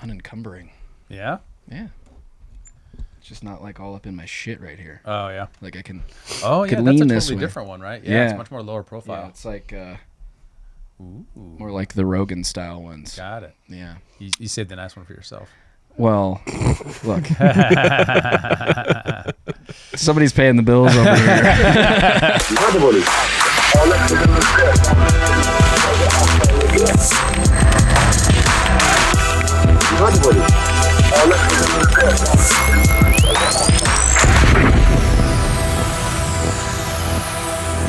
unencumbering. Yeah? Yeah. It's just not like all up in my shit right here. Oh, yeah. Like I can. Oh, yeah. could That's a lean this totally way. different one, right? Yeah. It's Yeah. much more lower profile. Yeah, it's like Ooh. more like the Rogan style ones. Got it. Yeah. You saved the nice one for yourself. Well, look. Somebody's paying the bills over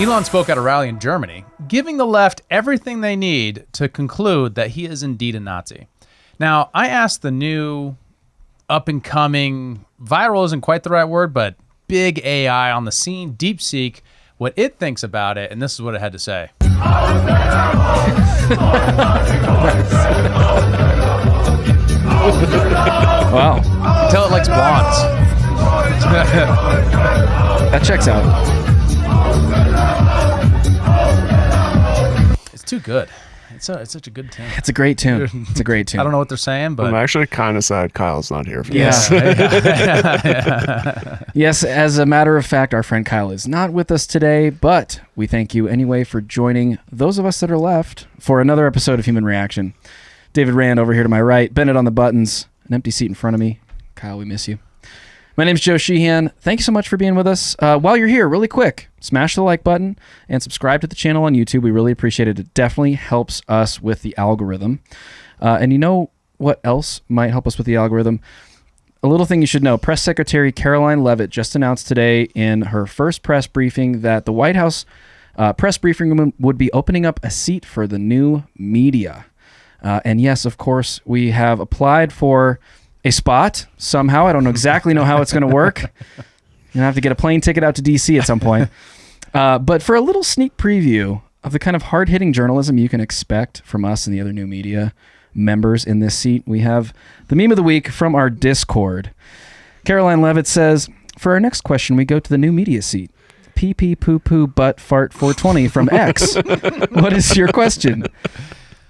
Elon spoke at a rally in Germany, giving the left everything they need to conclude that he is indeed a Nazi. Now, I asked the new up-and-coming, viral isn't quite the right word, but big AI on the scene, DeepSeek, what it thinks about it, and this is what it had to say. Wow. Tell it likes blondes. That checks out. It's too good. It's such a good tune. It's a great tune. It's a great tune. I don't know what they're saying, but I'm actually kind of sad Kyle's not here for Yeah. this. Yes, as a matter of fact, our friend Kyle is not with us today, but we thank you anyway for joining those of us that are left for another episode of Human Reaction. David Rand over here to my right, Bennett on the buttons, an empty seat in front of me. Kyle, we miss you. My name's Joe Sheehan. Thank you so much for being with us. While you're here, really quick, smash the like button and subscribe to the channel on YouTube. We really appreciate it. It definitely helps us with the algorithm. And you know what else might help us with the algorithm? A little thing you should know. Press Secretary Caroline Leavitt just announced today in her first press briefing that the White House press briefing room would be opening up a seat for the new media. And yes, of course, we have applied for a spot somehow. I don't exactly know how it's going to work. You're going to have to get a plane ticket out to DC at some point. But for a little sneak preview of the kind of hard-hitting journalism you can expect from us and the other new media members in this seat, we have the meme of the week from our Discord. Caroline Leavitt says, for our next question, we go to the new media seat. Pee pee poo poo butt fart 420 from X. What is your question?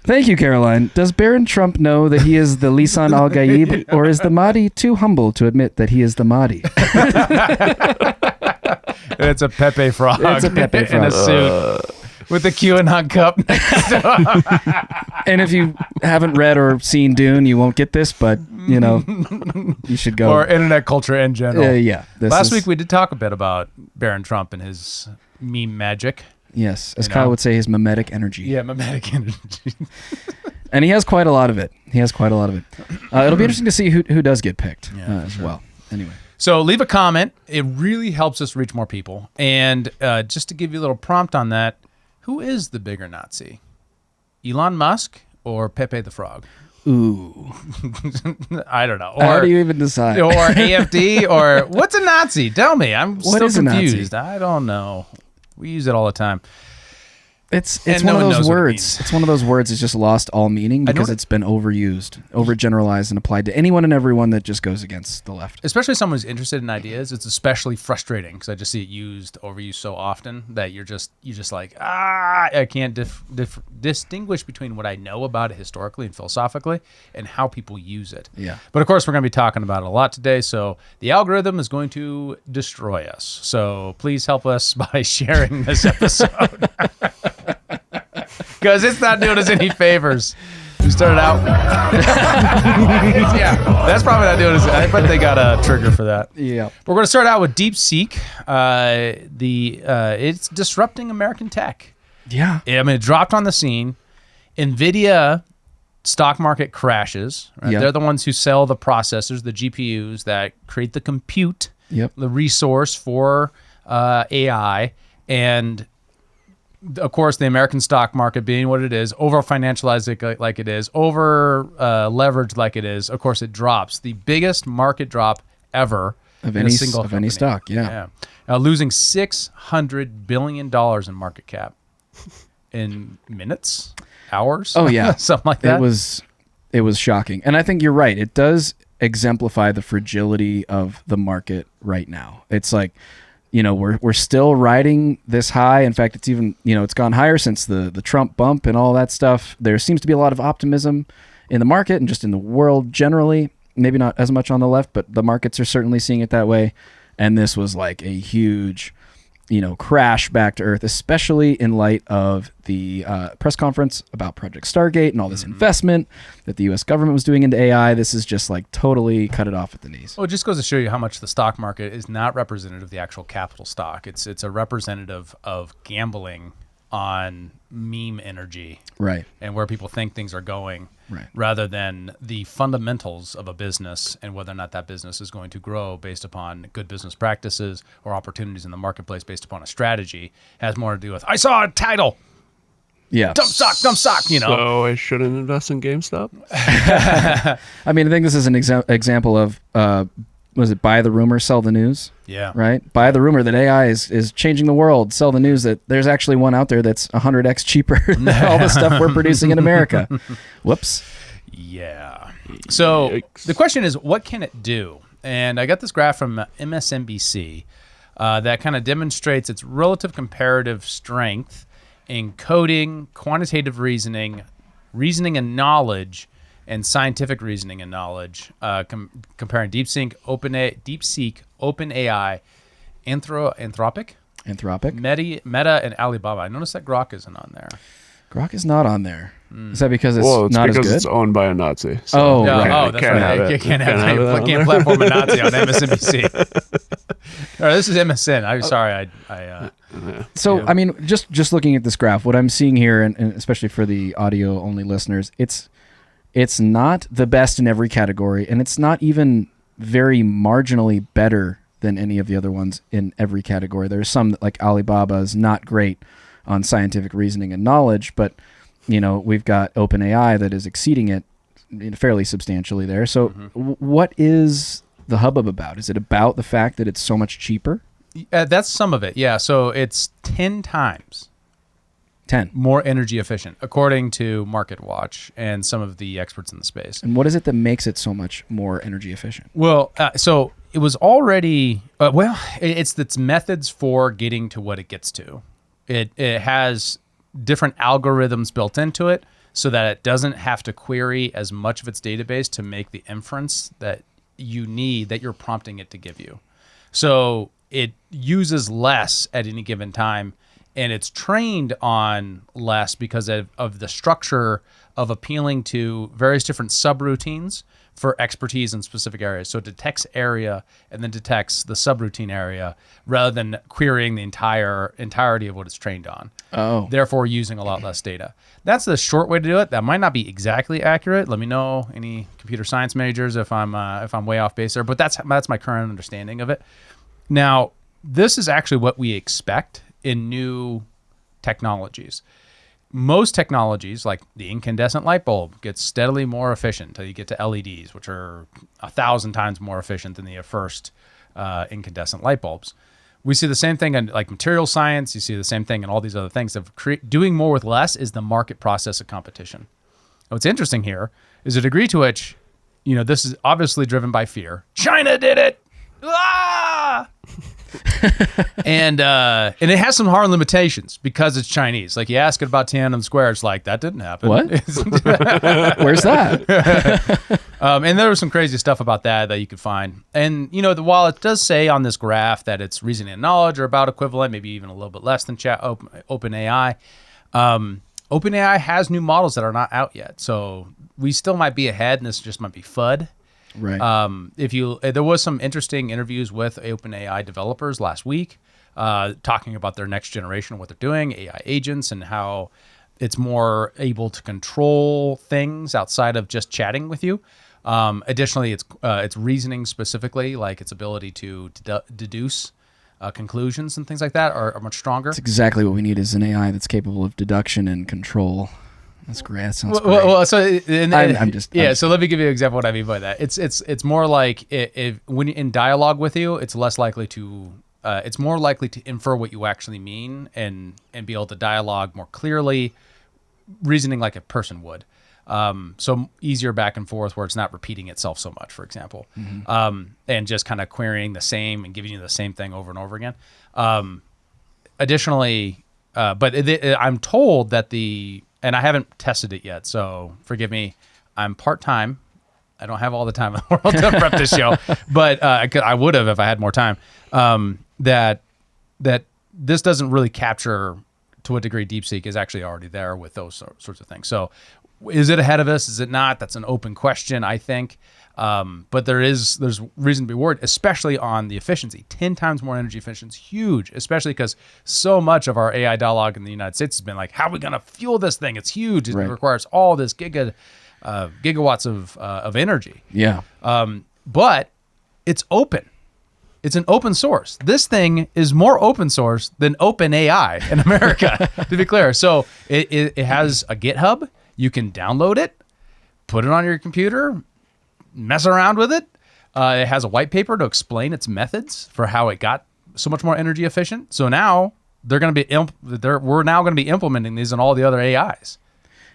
Thank you, Caroline. Does Baron Trump know that he is the Lisan al-Gaib, or is the Mahdi too humble to admit that he is the Mahdi? It's a Pepe Frog. It's a Pepe Frog. In a suit with a QAnon cup next to him. And if you haven't read or seen Dune, you won't get this, but, you know, you should go. Or internet culture in general. Yeah. Last week we did talk a bit about Baron Trump and his meme magic. Yes, as Kyle would say, his mimetic energy. Yeah, mimetic energy. And he has quite a lot of it. It'll be interesting to see who does get picked as well. Anyway. So leave a comment. It really helps us reach more people. And just to give you a little prompt on that, who is the bigger Nazi? Elon Musk or Pepe the Frog? Ooh. I don't know. How do you even decide? Or AFD or what's a Nazi? Tell me. I'm still confused. I don't know. We use it all the time. It's one of those words. It's one of those words that's just lost all meaning because it's been overused, overgeneralized, and applied to anyone and everyone that just goes against the left. Especially someone who's interested in ideas, it's especially frustrating because I just see it overused so often that you're just like, I can't distinguish between what I know about it historically and philosophically and how people use it. Yeah. But of course, we're going to be talking about it a lot today. So the algorithm is going to destroy us. So please help us by sharing this episode. Because it's not doing us any favors. We started out. Yeah, that's probably not doing us. I bet they got a trigger for that. Yeah. We're going to start out with DeepSeek. It's disrupting American tech. Yeah. I mean, it dropped on the scene. NVIDIA stock market crashes. Right? Yep. They're the ones who sell the processors, the GPUs that create the compute, the resource for AI. And of course, the American stock market being what it is, over financialized like it is, over leveraged like it is, of course, it drops. The biggest market drop ever of in any a single company. stock. Yeah. Losing $600 billion in market cap in minutes, hours. Oh yeah, something like that. It was shocking, and I think you're right. It does exemplify the fragility of the market right now. It's like, we're still riding this high. In fact, it's even, it's gone higher since the Trump bump and all that stuff. There seems to be a lot of optimism in the market and just in the world generally. Maybe not as much on the left, but the markets are certainly seeing it that way. And this was like a huge, crash back to earth, especially in light of the press conference about Project Stargate and all this investment that the U.S. government was doing into AI. This is just like totally cut it off at the knees. Well, it just goes to show you how much the stock market is not representative of the actual capital stock. It's a representative of gambling on meme energy, right? And where people think things are going, right? Rather than the fundamentals of a business and whether or not that business is going to grow based upon good business practices or opportunities in the marketplace based upon a strategy. It has more to do with, I saw a title. Yeah. Dump stock. So I shouldn't invest in GameStop? I mean, I think this is an example of, was it buy the rumor, sell the news? Yeah. Right? Buy the rumor that AI is changing the world. Sell the news that there's actually one out there that's 100x cheaper than all the stuff we're producing in America. Whoops. Yeah. So Yikes. the question is, what can it do? And I got this graph from MSNBC that kind of demonstrates its relative comparative strength in coding, quantitative reasoning and knowledge, and scientific reasoning and knowledge, comparing DeepSeek, OpenAI, Anthropic, Meta, and Alibaba. I noticed that Grok isn't on there. Grok is not on there. Is that because it's Well, it's not because as good? it's owned by a Nazi. So Oh, Yeah, right. oh, that's right. You can't platform a Nazi on MSNBC. All right, this is MSN. I'm sorry. So, Yeah. I mean, just looking at this graph, what I'm seeing here, and especially for the audio-only listeners, it's not the best in every category, and it's not even very marginally better than any of the other ones in every category. There's some that, like Alibaba, is not great on scientific reasoning and knowledge, but we've got OpenAI that is exceeding it fairly substantially there. So what is the hubbub about? Is it about the fact that it's so much cheaper? That's some of it, yeah. So it's 10 times 10. more energy efficient, according to MarketWatch and some of the experts in the space. And what is it that makes it so much more energy efficient? Well, so it was already, it's its methods for getting to what it gets to. It has different algorithms built into it so that it doesn't have to query as much of its database to make the inference that you need, that you're prompting it to give you. So it uses less at any given time, and it's trained on less because of the structure of appealing to various different subroutines for expertise in specific areas. So it detects area and then detects the subroutine area rather than querying the entirety of what it's trained on. Oh. Therefore using a lot less data. That's the short way to do it. That might not be exactly accurate. Let me know, any computer science majors, if I'm way off base there, but that's my current understanding of it. Now, this is actually what we expect in new technologies. Most technologies, like the incandescent light bulb, gets steadily more efficient until you get to LEDs, which are 1,000 times more efficient than the first incandescent light bulbs. We see the same thing in like material science. You see the same thing in all these other things. Doing more with less is the market process of competition. What's interesting here is the degree to which, this is obviously driven by fear. China did it! Ah! and it has some hard limitations because it's Chinese. Like you ask it about Tiananmen Square, it's like, that didn't happen. What? Where's that? And there was some crazy stuff about that you could find. And, while it does say on this graph that it's reasoning and knowledge are about equivalent, maybe even a little bit less than OpenAI, OpenAI has new models that are not out yet. So we still might be ahead, and this just might be FUD. Right. There was some interesting interviews with OpenAI developers last week, talking about their next generation, what they're doing, AI agents, and how it's more able to control things outside of just chatting with you. Additionally, it's reasoning specifically, like its ability to deduce conclusions and things like that are much stronger. That's exactly what we need, is an AI that's capable of deduction and control. That's great. That sounds great. Well, so So let me give you an example of what I mean by that. It's more like when in dialogue with you, it's less likely to. It's more likely to infer what you actually mean and be able to dialogue more clearly, reasoning like a person would. So easier back and forth where it's not repeating itself so much, for example, and just kind of querying the same and giving you the same thing over and over again. Additionally, I'm told that and I haven't tested it yet, so forgive me. I'm part-time. I don't have all the time in the world to prep this show, but I would have if I had more time. That this doesn't really capture to what degree DeepSeek is actually already there with those sorts of things. So is it ahead of us? Is it not? That's an open question, I think. But there's reason to be worried, especially on the efficiency. 10 times more energy efficient is huge, especially because so much of our AI dialogue in the United States has been like, how are we going to fuel this thing? It's huge. It requires all this gigawatts of energy. Yeah. But it's open. It's an open source. This thing is more open source than OpenAI in America, to be clear. So it has a GitHub. You can download it, put it on your computer, mess around with it. It has a white paper to explain its methods for how it got so much more energy efficient. So now we're now going to be implementing these in all the other AIs.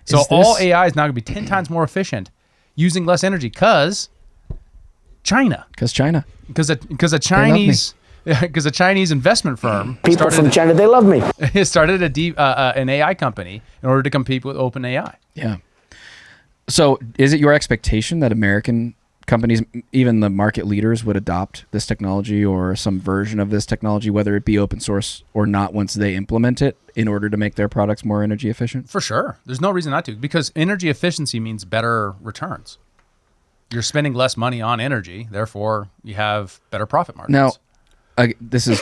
So all AI is now going to be 10 times more efficient using less energy because China. Because China. Because a Chinese investment firm. People from China, they love me. It started an AI company in order to compete with OpenAI. Yeah. So is it your expectation that American companies, even the market leaders, would adopt this technology or some version of this technology, whether it be open source or not, once they implement it in order to make their products more energy efficient? For sure. There's no reason not to, because energy efficiency means better returns. You're spending less money on energy, therefore you have better profit margins. Now, this is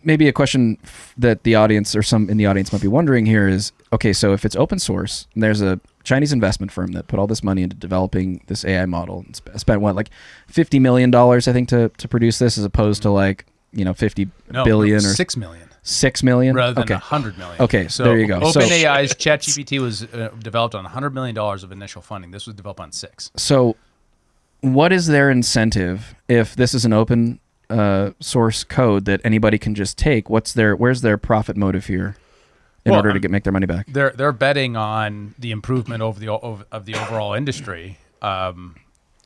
maybe a question that the audience or some in the audience might be wondering here is, okay, so if it's open source, and there's a Chinese investment firm that put all this money into developing this AI model and spent what, like $50 million, I think, to produce this, as opposed to like, 50 billion or 6 million. 6 million? Rather than 100 million. Okay, so there you go. OpenAI's ChatGPT was developed on $100 million of initial funding. This was developed on 6. So what is their incentive if this is an open source code that anybody can just take? Where's their profit motive here in order to make their money back? They're betting on the improvement of the overall industry.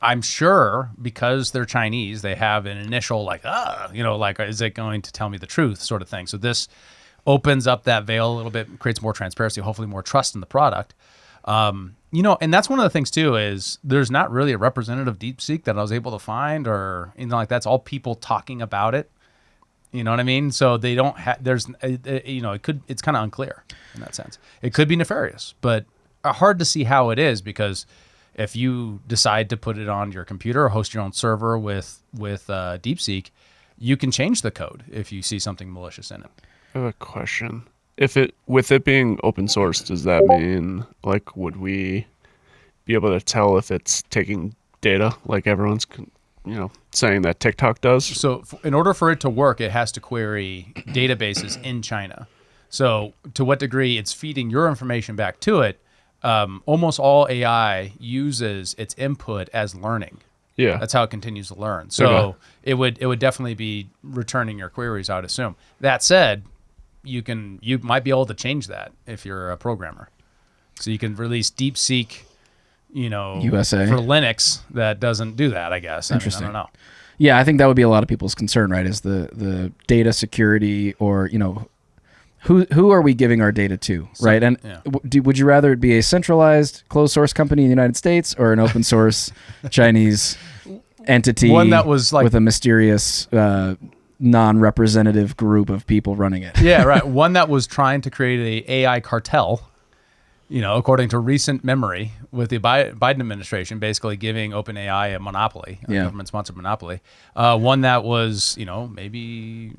I'm sure because they're Chinese, they have an initial is it going to tell me the truth sort of thing. So this opens up that veil a little bit, creates more transparency, hopefully more trust in the product. And that's one of the things too, is there's not really a representative DeepSeek that I was able to find or anything like that. It's all people talking about it. You know what I mean? So they don't have, it's kind of unclear in that sense. It could be nefarious, but hard to see how it is, because if you decide to put it on your computer or host your own server with DeepSeek, you can change the code if you see something malicious in it. I have a question. With it being open source, does that mean, like, would we be able to tell if it's taking data like everyone's, saying that TikTok does? So in order for it to work, it has to query databases in China. So to what degree it's feeding your information back to it, almost all AI uses its input as learning. Yeah. That's how it continues to learn. So it would definitely be returning your queries, I would assume. That said, you might be able to change that if you're a programmer. So you can release DeepSeek, USA for Linux that doesn't do that, I guess. Interesting. I don't know. Yeah, I think that would be a lot of people's concern, right? Is the data security, or who are we giving our data to, right? And would you rather it be a centralized closed source company in the United States or an open source Chinese entity, one that was like with a mysterious non-representative group of people running it? Yeah, right. One that was trying to create a AI cartel, according to recent memory, with the Biden administration basically giving OpenAI a monopoly, a government-sponsored monopoly. One that was, maybe,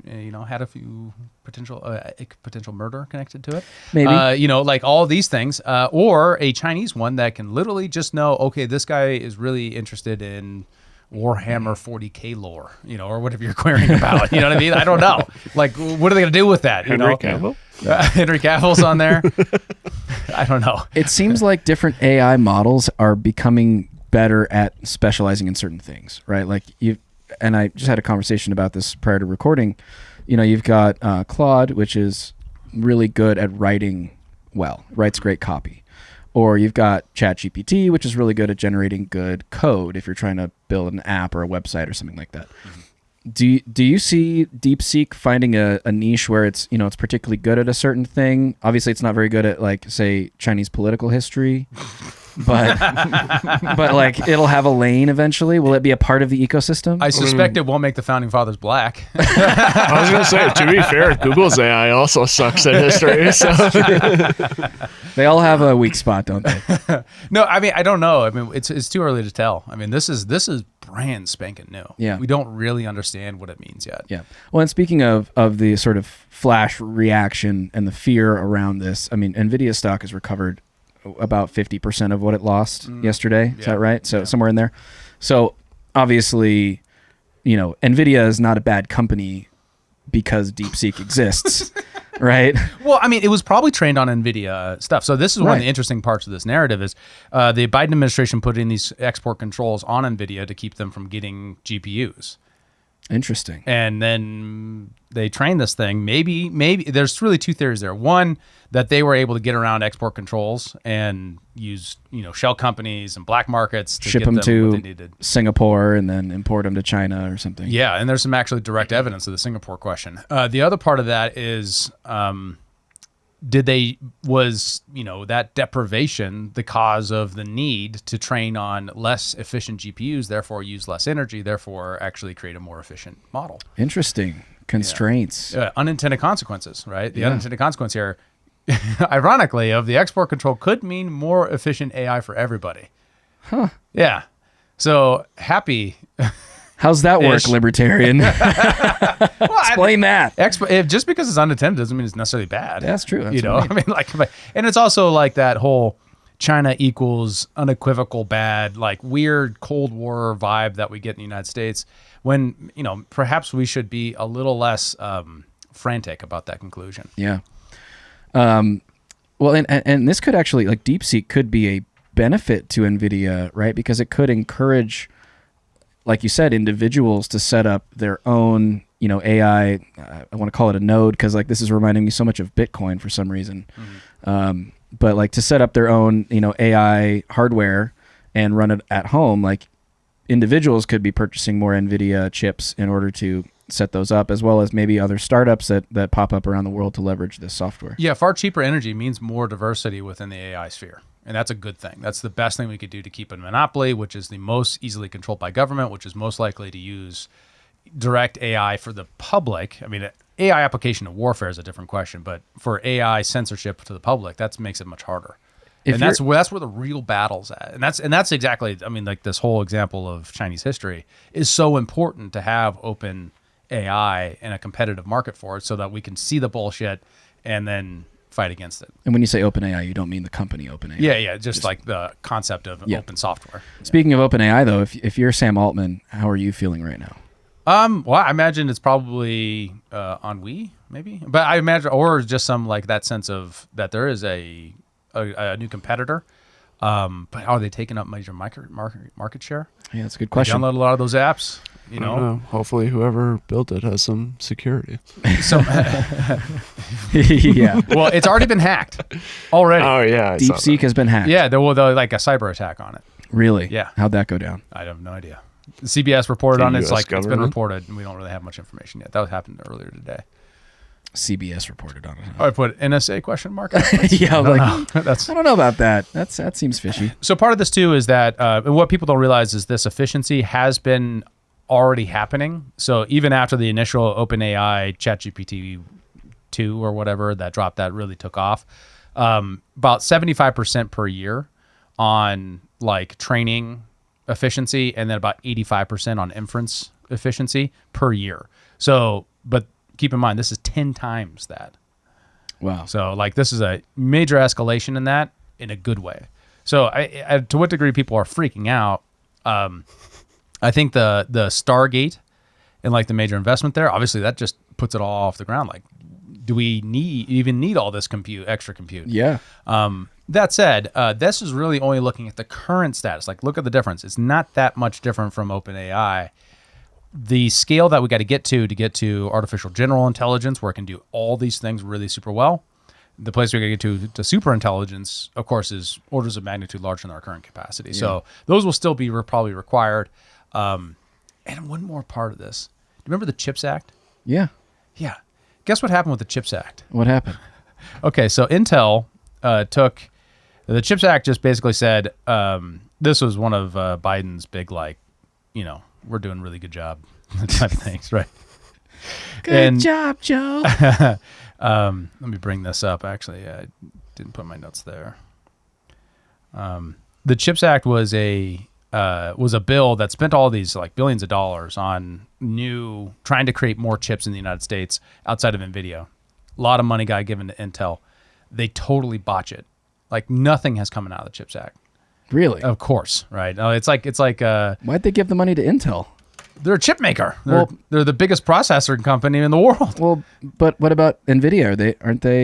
had a few potential murder connected to it. Maybe. Like all these things. Or a Chinese one that can literally just know, okay, this guy is really interested in Warhammer 40K lore, or whatever you're querying about. You know what I mean? I don't know. Like, what are they going to do with that? Henry Cavill? Henry Cavill's on there. I don't know. It seems like different AI models are becoming better at specializing in certain things, right? Like and I just had a conversation about this prior to recording. You've got Claude, which is really good at writing well, writes great copy. Or you've got ChatGPT, which is really good at generating good code if you're trying to build an app or a website or something like that. Mm-hmm. Do you see DeepSeek finding a niche where it's it's particularly good at a certain thing? Obviously, it's not very good at, like, say, Chinese political history. but but like it'll have a lane eventually. Will it be a part of the ecosystem? I suspect it won't make the founding fathers black. I was going to say, to be fair, Google's AI also sucks at history. So. They all have a weak spot, don't they? No, I mean, I don't know. I mean, it's too early to tell. I mean, this is brand spanking new. Yeah. We don't really understand what it means yet. Yeah. Well, and speaking of the sort of flash reaction and the fear around this, I mean, NVIDIA stock has recovered about 50% of what it lost yesterday. Is that right? So somewhere in there. So obviously, NVIDIA is not a bad company because DeepSeek exists, right? Well, I mean, it was probably trained on NVIDIA stuff. So this is one of the interesting parts of this narrative is the Biden administration put in these export controls on NVIDIA to keep them from getting GPUs. Interesting. And then they trained this thing. Maybe there's really two theories there. One, that they were able to get around export controls and use, shell companies and black markets to ship get them what to they needed. Singapore and then import them to China or something. Yeah, and there's some actually direct evidence of the Singapore question. The other part of that is, was that deprivation the cause of the need to train on less efficient GPUs, therefore use less energy, therefore actually create a more efficient model? Interesting. Constraints. Unintended consequences, right? The unintended consequence here, ironically, of the export control could mean more efficient AI for everybody. Huh. Yeah. So happy. How's that work, libertarian? Explain that. Just because it's unintended doesn't mean it's necessarily bad. That's true. That's I mean, and it's also like that whole China equals unequivocal bad, like weird Cold War vibe that we get in the United States when, perhaps we should be a little less frantic about that conclusion. Yeah. Well, and this could actually, like DeepSeek could be a benefit to NVIDIA, right? Because it could encourage, like you said, individuals to set up their own, AI. I want to call it a node because like this is reminding me so much of Bitcoin for some reason. Mm-hmm. But like to set up their own, AI hardware and run it at home, like individuals could be purchasing more NVIDIA chips in order to set those up, as well as maybe other startups that pop up around the world to leverage this software. Yeah, far cheaper energy means more diversity within the AI sphere. And that's a good thing. That's the best thing we could do to keep a monopoly, which is the most easily controlled by government, which is most likely to use direct AI for the public. I mean, AI application of warfare is a different question, but for AI censorship to the public, that makes it much harder. And that's where the real battle's at. And that's exactly, I mean, like this whole example of Chinese history is so important to have open AI and a competitive market for it so that we can see the bullshit and then fight against it. And when you say OpenAI, you don't mean the company OpenAI. Yeah, just like the concept of open software. Speaking of OpenAI, though, if you're Sam Altman, how are you feeling right now? Well, I imagine it's probably ennui, maybe, but I imagine, or just some like that sense of that there is a new competitor. But are they taking up major market share? Yeah, that's a good question. Download a lot of those apps. I don't know. Hopefully, whoever built it has some security. Yeah. Well, it's already been hacked already. Oh yeah, DeepSeek has been hacked. Yeah, there was like a cyber attack on it. Really? Yeah. How'd that go down? I have no idea. The CBS reported on it. It's like government? It's been reported, and we don't really have much information yet. That happened earlier today. CBS reported on it. I put NSA question mark. Yeah, I That's. don't know about that. That seems fishy. So part of this too is that, and what people don't realize is this efficiency has been already happening. So even after the initial OpenAI ChatGPT 2 or whatever that dropped, that really took off, about 75% per year on like training efficiency, and then about 85% on inference efficiency per year. So, but keep in mind, this is 10 times that. Wow. So like this is a major escalation in that in a good way. So I to what degree people are freaking out, I think the Stargate and like the major investment there, obviously that just puts it all off the ground. Like, do we even need all this extra compute? Yeah. That said, this is really only looking at the current status. Like, look at the difference. It's not that much different from OpenAI. The scale that we got to get to artificial general intelligence, where it can do all these things really super well. The place we got to get to super intelligence, of course, is orders of magnitude larger than our current capacity. Yeah. So those will still be probably required. And one more part of this. Do you remember the CHIPS Act? Yeah. Yeah. Guess what happened with the CHIPS Act? What happened? Okay, so Intel took The CHIPS Act just basically said this was one of Biden's big, we're doing a really good job type of things, right? Good job, Joe. Let me bring this up. Actually, I didn't put my notes there. The CHIPS Act was a bill that spent all these billions of dollars on trying to create more chips in the United States outside of NVIDIA. A lot of money got given to Intel. They totally botch it. Nothing has come out of the CHIPS Act. Really? Of course, right? It's like why'd they give the money to Intel? They're a chip maker. They're the biggest processor company in the world. Well, but what about NVIDIA?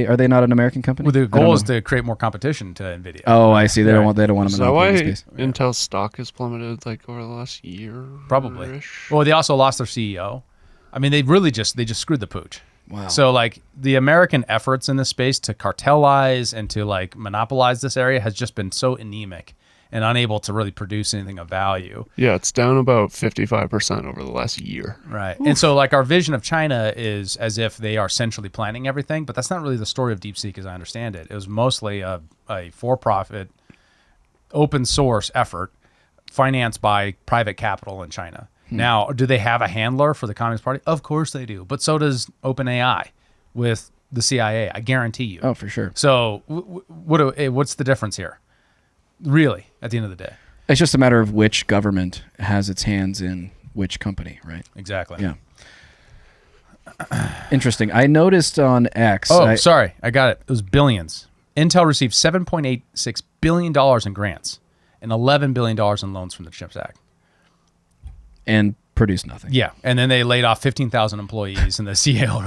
Are they not an American company? Well, the goal is to create more competition to NVIDIA. Oh, I see. They don't want a Is that monopoly why in space. Intel's stock has plummeted over the last year? Probably. Well, they also lost their CEO. I mean, they just screwed the pooch. Wow. So the American efforts in this space to cartelize and to monopolize this area has just been so anemic and unable to really produce anything of value. Yeah, it's down about 55% over the last year. Right. Oof. And so our vision of China is as if they are centrally planning everything, but that's not really the story of DeepSeek as I understand it. It was mostly a for-profit, open source effort financed by private capital in China. Now, do they have a handler for the Communist Party? Of course they do, but so does OpenAI with the CIA, I guarantee you. Oh, for sure. So what's the difference here? Really, at the end of the day. It's just a matter of which government has its hands in which company, right? Exactly. Yeah. Interesting. I noticed on X. Sorry. I got it. It was billions. Intel received $7.86 billion in grants and $11 billion in loans from the CHIPS Act. And produced nothing. Yeah. And then they laid off 15,000 employees and the CEO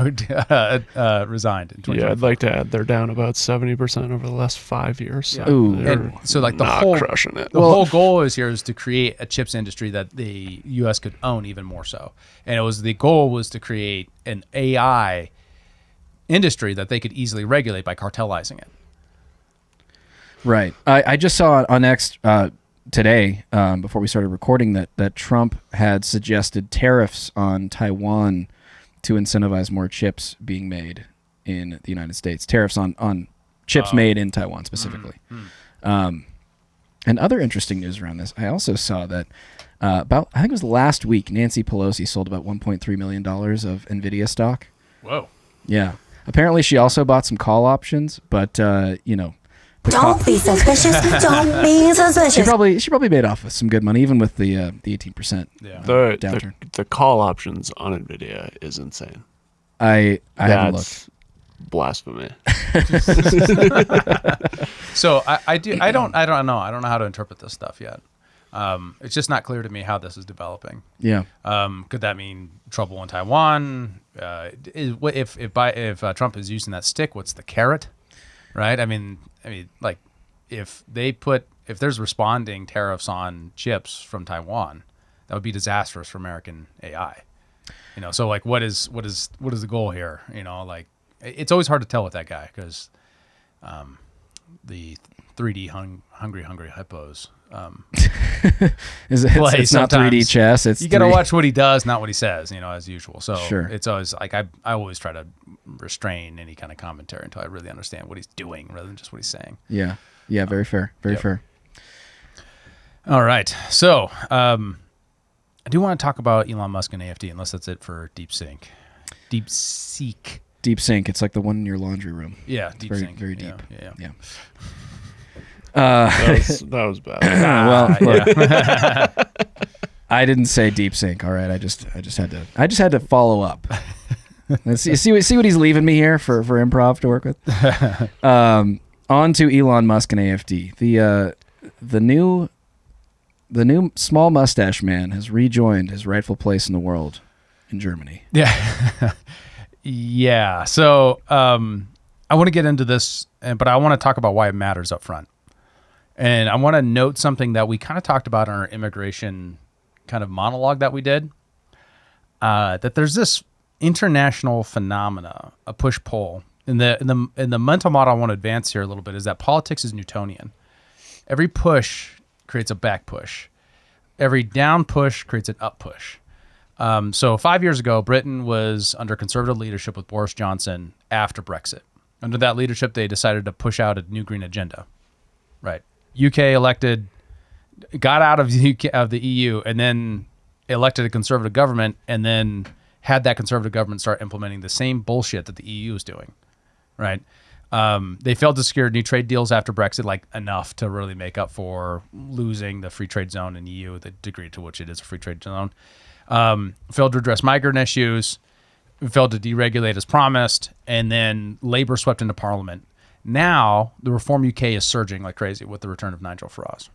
resigned in 2020. Yeah, I'd like to add they're down about 70% over the last 5 years. So Ooh. they're so the not whole crushing it. The whole goal is to create a chips industry that the U.S. could own even more so. And the goal was to create an AI industry that they could easily regulate by cartelizing it. Right. I just saw on X today, before we started recording, that Trump had suggested tariffs on Taiwan to incentivize more chips being made in the United States. Tariffs on chips made in Taiwan specifically. And other interesting news around this, I also saw that I think it was last week, Nancy Pelosi sold about $1.3 million of NVIDIA stock. Whoa. Yeah. Apparently she also bought some call options, but, Don't be suspicious. Don't be suspicious. She probably made off with some good money, even with the 18% downturn. The call options on NVIDIA is insane. I haven't looked. Blasphemy. So I don't know. I don't know how to interpret this stuff yet. It's just not clear to me how this is developing. Yeah. Could that mean trouble in Taiwan? If Trump is using that stick, what's the carrot? Right. I mean, if there's responding tariffs on chips from Taiwan, that would be disastrous for American AI. So what is the goal here? It's always hard to tell with that guy because the 3D hungry hippos. It's not 3D chess. It's you got to watch what he does, not what he says. As usual. So sure. It's always I always try to restrain any kind of commentary until I really understand what he's doing rather than just what he's saying. Yeah. Very fair. Very fair. All right. So I do want to talk about Elon Musk and AFD, unless that's it for DeepSeek. DeepSeek. It's like the one in your laundry room. Yeah. It's very, DeepSeek. very deep. Yeah. That was bad. Well, I didn't say DeepSeek. All right, I just had to follow up. See what he's leaving me here for improv to work with. On to Elon Musk and AFD. The new small mustache man has rejoined his rightful place in the world in Germany. Yeah. Yeah. So I want to get into this, but I want to talk about why it matters up front. And I want to note something that we kind of talked about in our immigration kind of monologue that we did, that there's this international phenomena, a push-pull. In the mental model I want to advance here a little bit is that politics is Newtonian. Every push creates a back push. Every down push creates an up push. So 5 years ago, Britain was under conservative leadership with Boris Johnson after Brexit. Under that leadership, they decided to push out a new green agenda. right? UK got out of the EU, and then elected a conservative government, and then had that conservative government start implementing the same bullshit that the EU is doing, right? They failed to secure new trade deals after Brexit, like enough to really make up for losing the free trade zone in EU, the degree to which it is a free trade zone. Failed to address migrant issues, failed to deregulate as promised, and then Labour swept into Parliament. Now, the Reform UK is surging like crazy with the return of Nigel Farage.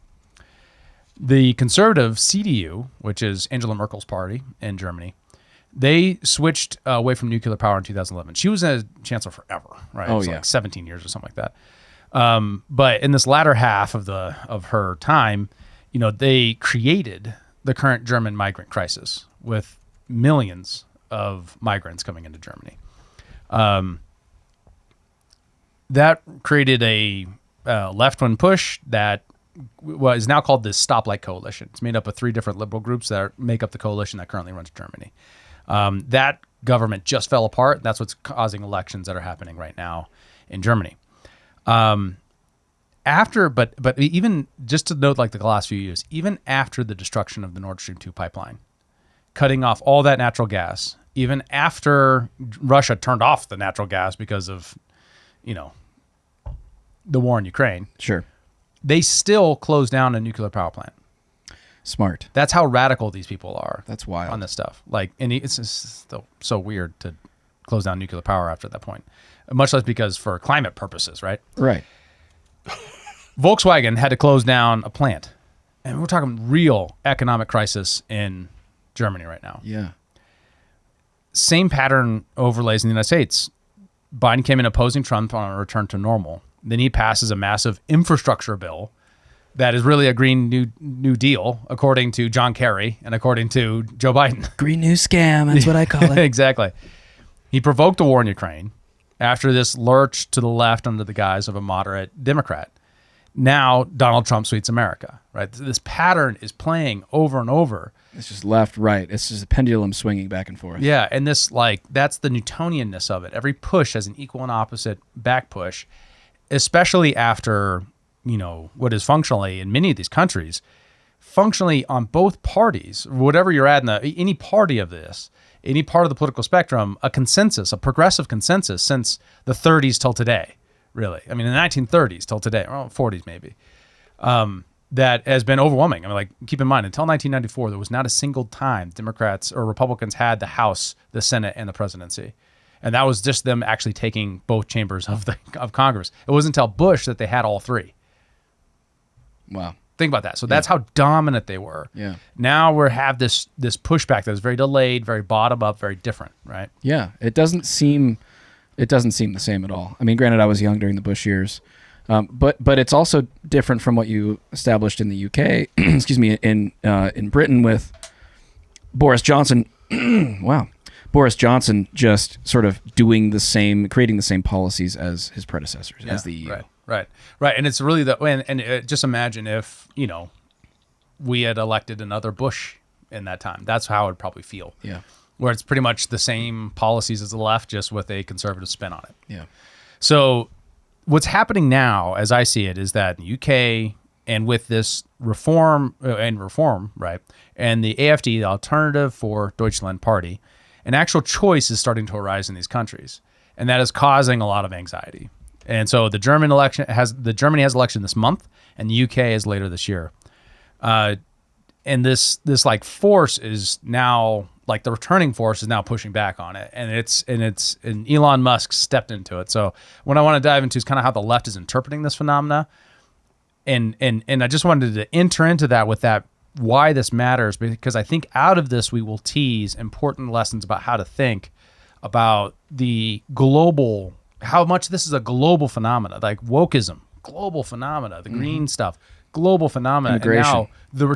The conservative CDU, which is Angela Merkel's party in Germany, they switched away from nuclear power in 2011. She was a chancellor forever, right? Oh, it was yeah. like 17 years or something like that. But in this latter half of her time, they created the current German migrant crisis with millions of migrants coming into Germany. That created a left-wing push that is now called the Stoplight Coalition. It's made up of 3 different liberal groups that make up the coalition that currently runs Germany. That government just fell apart. That's what's causing elections that are happening right now in Germany. But even just to note, like the last few years, even after the destruction of the Nord Stream 2 pipeline, cutting off all that natural gas, even after Russia turned off the natural gas because of, the war in Ukraine, Sure. they still closed down a nuclear power plant. Smart. That's how radical these people are. That's wild. On this stuff. And it's just so weird to close down nuclear power after that point. Much less because for climate purposes, right? Right. Volkswagen had to close down a plant. And we're talking real economic crisis in Germany right now. Yeah. Same pattern overlays in the United States. Biden came in opposing Trump on a return to normal. Then he passes a massive infrastructure bill that is really a Green New Deal, according to John Kerry and according to Joe Biden. Green New Scam, that's what I call it. Exactly. He provoked the war in Ukraine after this lurch to the left under the guise of a moderate Democrat. Now Donald Trump sweeps America, right? This pattern is playing over and over. It's just left, right. It's just a pendulum swinging back and forth. Yeah, and this, that's the Newtonianness of it. Every push has an equal and opposite back push, especially after, what is functionally, in many of these countries, functionally on both parties, whatever you're at in any party of this, any part of the political spectrum, a consensus, a progressive consensus since the 30s till today, really. I mean, the 1930s till today, or 40s maybe. That has been overwhelming. Keep in mind, until 1994, there was not a single time Democrats or Republicans had the House, the Senate, and the presidency. And that was just them actually taking both chambers of Congress. It wasn't until Bush that they had all 3. Wow. Think about that. So that's how dominant they were. Yeah. Now we have this pushback that's very delayed, very bottom up, very different, right? Yeah. It doesn't seem the same at all. I mean, granted, I was young during the Bush years. But it's also different from what you established in the UK, excuse me, in Britain with Boris Johnson. Wow. Boris Johnson just sort of creating the same policies as his predecessors, as the EU. Right. And it's really just imagine if, we had elected another Bush in that time. That's how it would probably feel. Yeah. Where it's pretty much the same policies as the left, just with a conservative spin on it. Yeah. So what's happening now, as I see it, is that in the UK and with this reform, right, and the AFD, the Alternative for Deutschland Party, an actual choice is starting to arise in these countries, and that is causing a lot of anxiety. And so Germany has election this month, and the UK is later this year. And this force is now, the returning force is now pushing back on it, and Elon Musk stepped into it. So what I want to dive into is kind of how the left is interpreting this phenomena, and I just wanted to enter into that with that, why this matters, because I think out of this we will tease important lessons about how to think about the global, how much this is a global phenomena, like wokeism, global phenomena, the green stuff, global phenomena, Immigration. and now the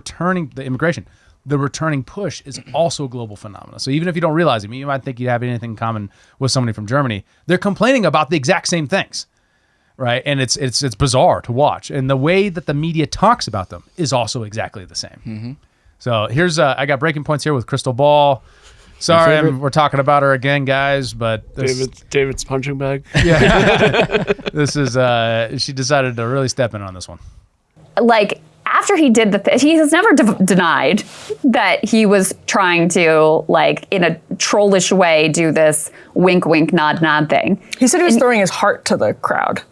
returning push is also a global phenomena. So even if you don't realize it, you might think you have anything in common with somebody from Germany. They're complaining about the exact same things, right? And it's bizarre to watch. And the way that the media talks about them is also exactly the same. Mm-hmm. So here's I got breaking points here with Crystal Ball. Sorry, we're talking about her again, guys, but David's punching bag. Yeah, this is she decided to really step in on this one. like, after he did he has never denied that he was trying to, like, in a trollish way, do this wink, wink, nod, nod thing. He said he was throwing his heart to the crowd.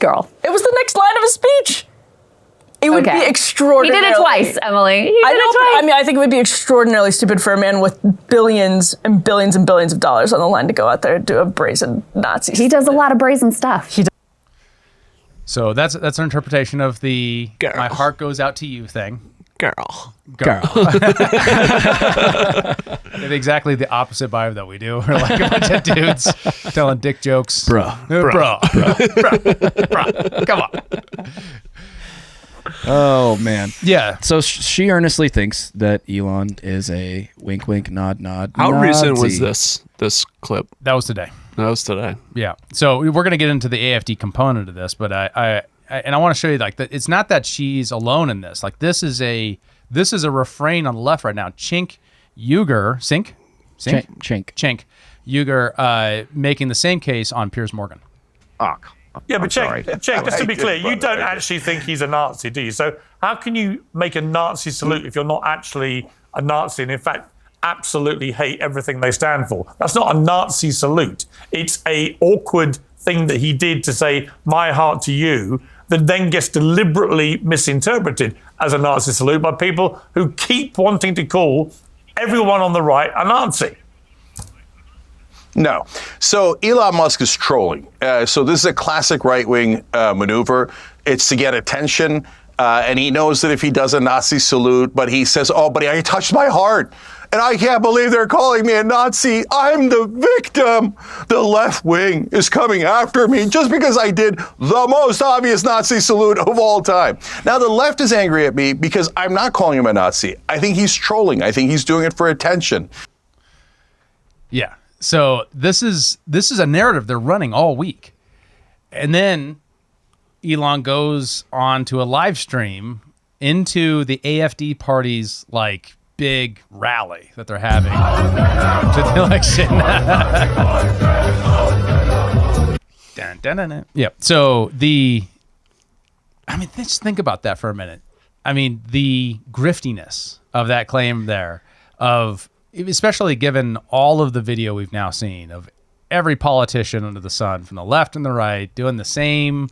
Girl. It was the next line of his speech. It would be extraordinary. He did it twice, Emily. He did it twice. I mean, I think it would be extraordinarily stupid for a man with billions and billions and billions of dollars on the line to go out there and do a brazen Nazi. He does a lot of brazen stuff. So that's an interpretation of the "my heart goes out to you" thing. Girl. Exactly the opposite vibe that we do. We're like a bunch of dudes telling dick jokes. Bro. Come on. Oh, man. Yeah. So she earnestly thinks that Elon is a wink, wink, nod, nod. How recent was Nazi. this clip? That was today. That was today. Yeah. So we're going to get into the AFD component of this, but I want to show you, like, that it's not that she's alone in this. Like, this is a refrain on the left right now. Chink Uyghur making the same case on Piers Morgan. Yeah, but Cenk, just to be clear, you don't actually think he's a Nazi, do you? So how can you make a Nazi salute if you're not actually a Nazi and, in fact, absolutely hate everything they stand for? That's not a Nazi salute. It's a awkward thing that he did to say, my heart to you, that then gets deliberately misinterpreted as a Nazi salute by people who keep wanting to call everyone on the right a Nazi. No. So Elon Musk is trolling. So this is a classic right-wing maneuver. It's to get attention. And he knows that if he does a Nazi salute, but he says, oh, but I touched my heart. And I can't believe they're calling me a Nazi. I'm the victim. The left wing is coming after me just because I did the most obvious Nazi salute of all time. Now, the left is angry at me because I'm not calling him a Nazi. I think he's trolling. I think he's doing it for attention. Yeah. So this is a narrative they're running all week. And then Elon goes on to a live stream into the AFD party's, like, big rally that they're having to the election. Dun, dun, dun, dun. Yeah. So just think about that for a minute. I mean, the griftiness of that claim there, especially given all of the video we've now seen of every politician under the sun from the left and the right doing the same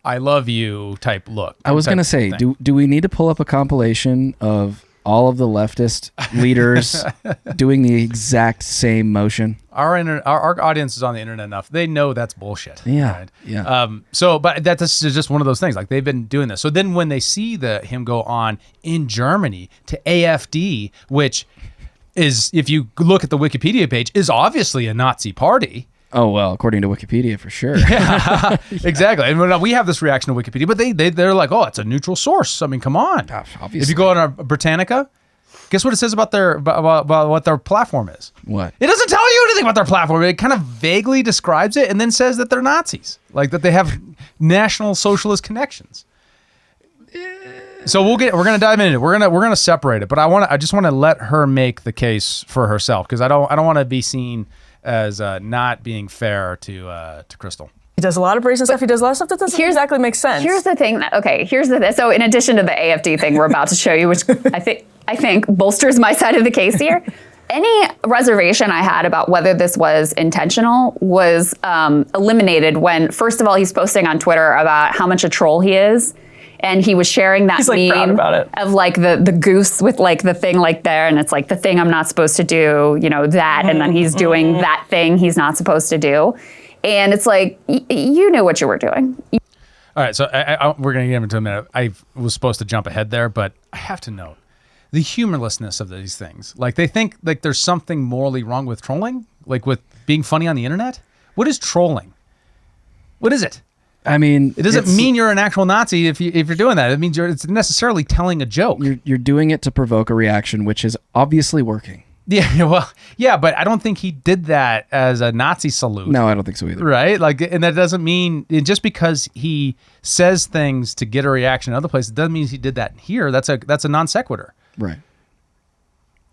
I love you type look. I was going to say, do we need to pull up a compilation of all of the leftist leaders doing the exact same motion? Our audience is on the internet enough. They know that's bullshit. Yeah. Right? Yeah. But that's just one of those things. Like, they've been doing this. So then when they see him go on in Germany to AFD, which is, if you look at the Wikipedia page, is obviously a Nazi party. Oh, well, according to Wikipedia, for sure. Yeah, exactly. And we have this reaction to Wikipedia, but they're like, oh, it's a neutral source. I mean, come on. Gosh, obviously. If you go on our Britannica, guess what it says about about what their platform is? What? It doesn't tell you anything about their platform. It kind of vaguely describes it and then says that they're Nazis, like that they have National Socialist connections. So we're going to dive into it. We're going to separate it, but I just want to let her make the case for herself, because I don't want to be seen as not being fair to Crystal. He does a lot of brazen stuff. He does a lot of stuff that doesn't exactly make sense. Here's the thing. So in addition to the AFD thing we're about to show you, which I think bolsters my side of the case here, any reservation I had about whether this was intentional was eliminated when, first of all, he's posting on Twitter about how much a troll he is. And he was sharing that meme of, like, the goose with, like, the thing, like, there, and it's like the thing I'm not supposed to do, that, and then he's doing that thing he's not supposed to do. And it's like, you knew what you were doing. All right, so we're going to get into a minute. I was supposed to jump ahead there, but I have to note the humorlessness of these things. Like, they think, like, there's something morally wrong with trolling, like with being funny on the internet. What is trolling? What is it? I mean, it doesn't mean you're an actual Nazi if you're doing that. It means it's necessarily telling a joke. You're doing it to provoke a reaction, which is obviously working. Yeah, well, yeah, but I don't think he did that as a Nazi salute. No, I don't think so either. Right? Like, and that doesn't mean, just because he says things to get a reaction in other places, doesn't mean he did that here. That's a non sequitur. Right.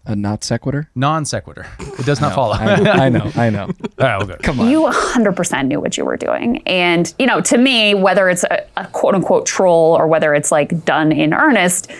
A not sequitur? Non sequitur. It does not follow. I know. All right, well, good. Come on. You 100% knew what you were doing. And, to me, whether it's a quote unquote troll or whether it's like done in earnest,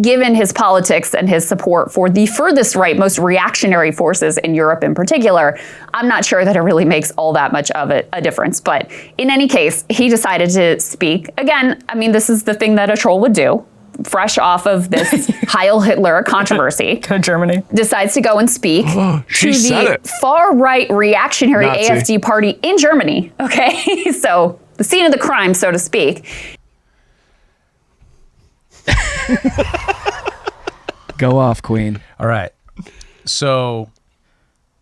given his politics and his support for the furthest right, most reactionary forces in Europe in particular, I'm not sure that it really makes all that much of a difference. But in any case, he decided to speak. Again, I mean, this is the thing that a troll would do. Fresh off of this Heil Hitler controversy, Germany decides to go and speak to the far-right reactionary Nazi. AFD party in Germany. Okay, so the scene of the crime, so to speak. Go off, Queen. All right. So,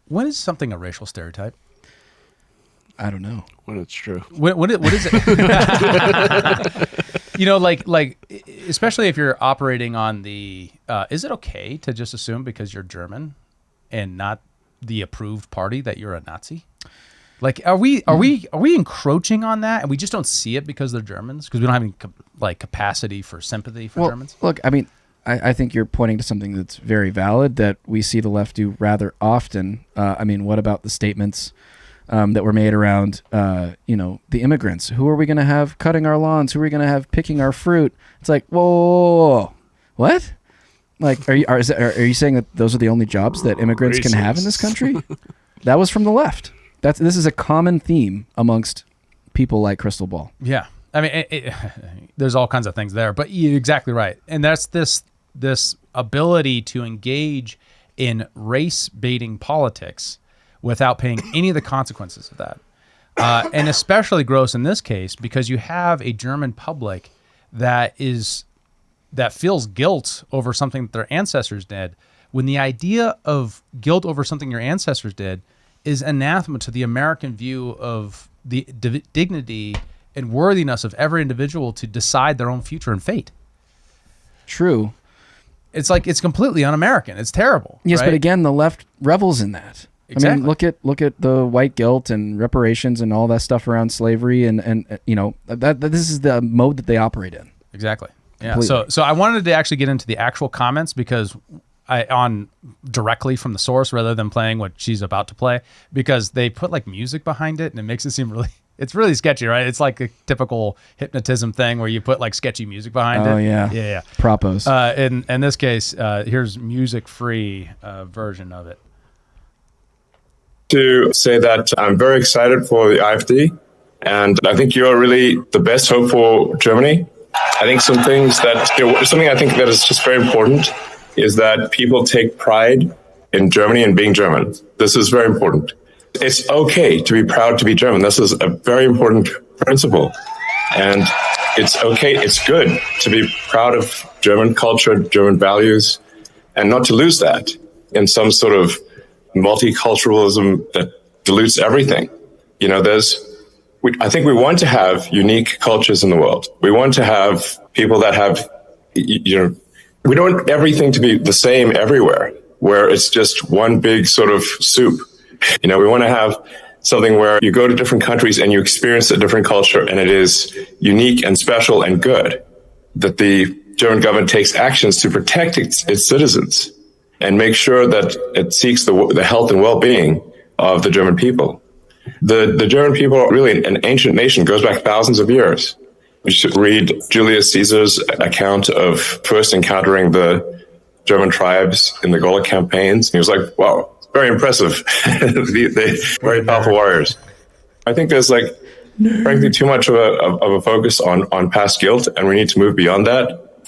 when is something a racial stereotype? I don't know. When it's true. What is it? like especially if you're operating on the, is it okay to just assume because you're German and not the approved party that you're a Nazi? Like, are we encroaching on that, and we just don't see it because they're Germans, because we don't have any capacity for sympathy for Germans? Look, I mean, I think you're pointing to something that's very valid that we see the left do rather often. I mean, what about the statements that were made around, the immigrants? Who are we going to have cutting our lawns? Who are we going to have picking our fruit? It's like, whoa, what? Like, are you saying that those are the only jobs that immigrants can have in this country? That was from the left. This is a common theme amongst people like Crystal Ball. Yeah, I mean, there's all kinds of things there, but you're exactly right, and that's this ability to engage in race baiting politics without paying any of the consequences of that. And especially gross in this case, because you have a German public that feels guilt over something that their ancestors did, when the idea of guilt over something your ancestors did is anathema to the American view of the dignity and worthiness of every individual to decide their own future and fate. True. It's like, it's completely un-American. It's terrible. Yes, right? but again, the left revels in that. Exactly. I mean, look at the white guilt and reparations and all that stuff around slavery, and that this is the mode that they operate in. Exactly. Yeah. Completely. So I wanted to actually get into the actual comments, because on directly from the source rather than playing what she's about to play, because they put like music behind it and it makes it seem it's really sketchy, right? It's like a typical hypnotism thing where you put like sketchy music behind it. Oh yeah. Yeah. Propos. In this case, here's music-free version of it. To say that I'm very excited for the AFD, and I think you're really the best hope for Germany. I think something I think that is just very important is that people take pride in Germany and being German. This is very important. It's okay to be proud to be German. This is a very important principle. And it's okay, it's good to be proud of German culture, German values, and not to lose that in some sort of multiculturalism that dilutes everything. I think we want to have unique cultures in the world. We want to have people that have, we don't want everything to be the same everywhere, where it's just one big sort of soup. We want to have something where you go to different countries and you experience a different culture, and it is unique and special and good, that the German government takes actions to protect its citizens and make sure that it seeks the health and well-being of the German people. The German people are really an ancient nation, goes back thousands of years. You should read Julius Caesar's account of first encountering the German tribes in the Gaulic campaigns. He was like, wow, very impressive. They very powerful warriors. I think there's frankly too much of a focus on past guilt, and we need to move beyond that.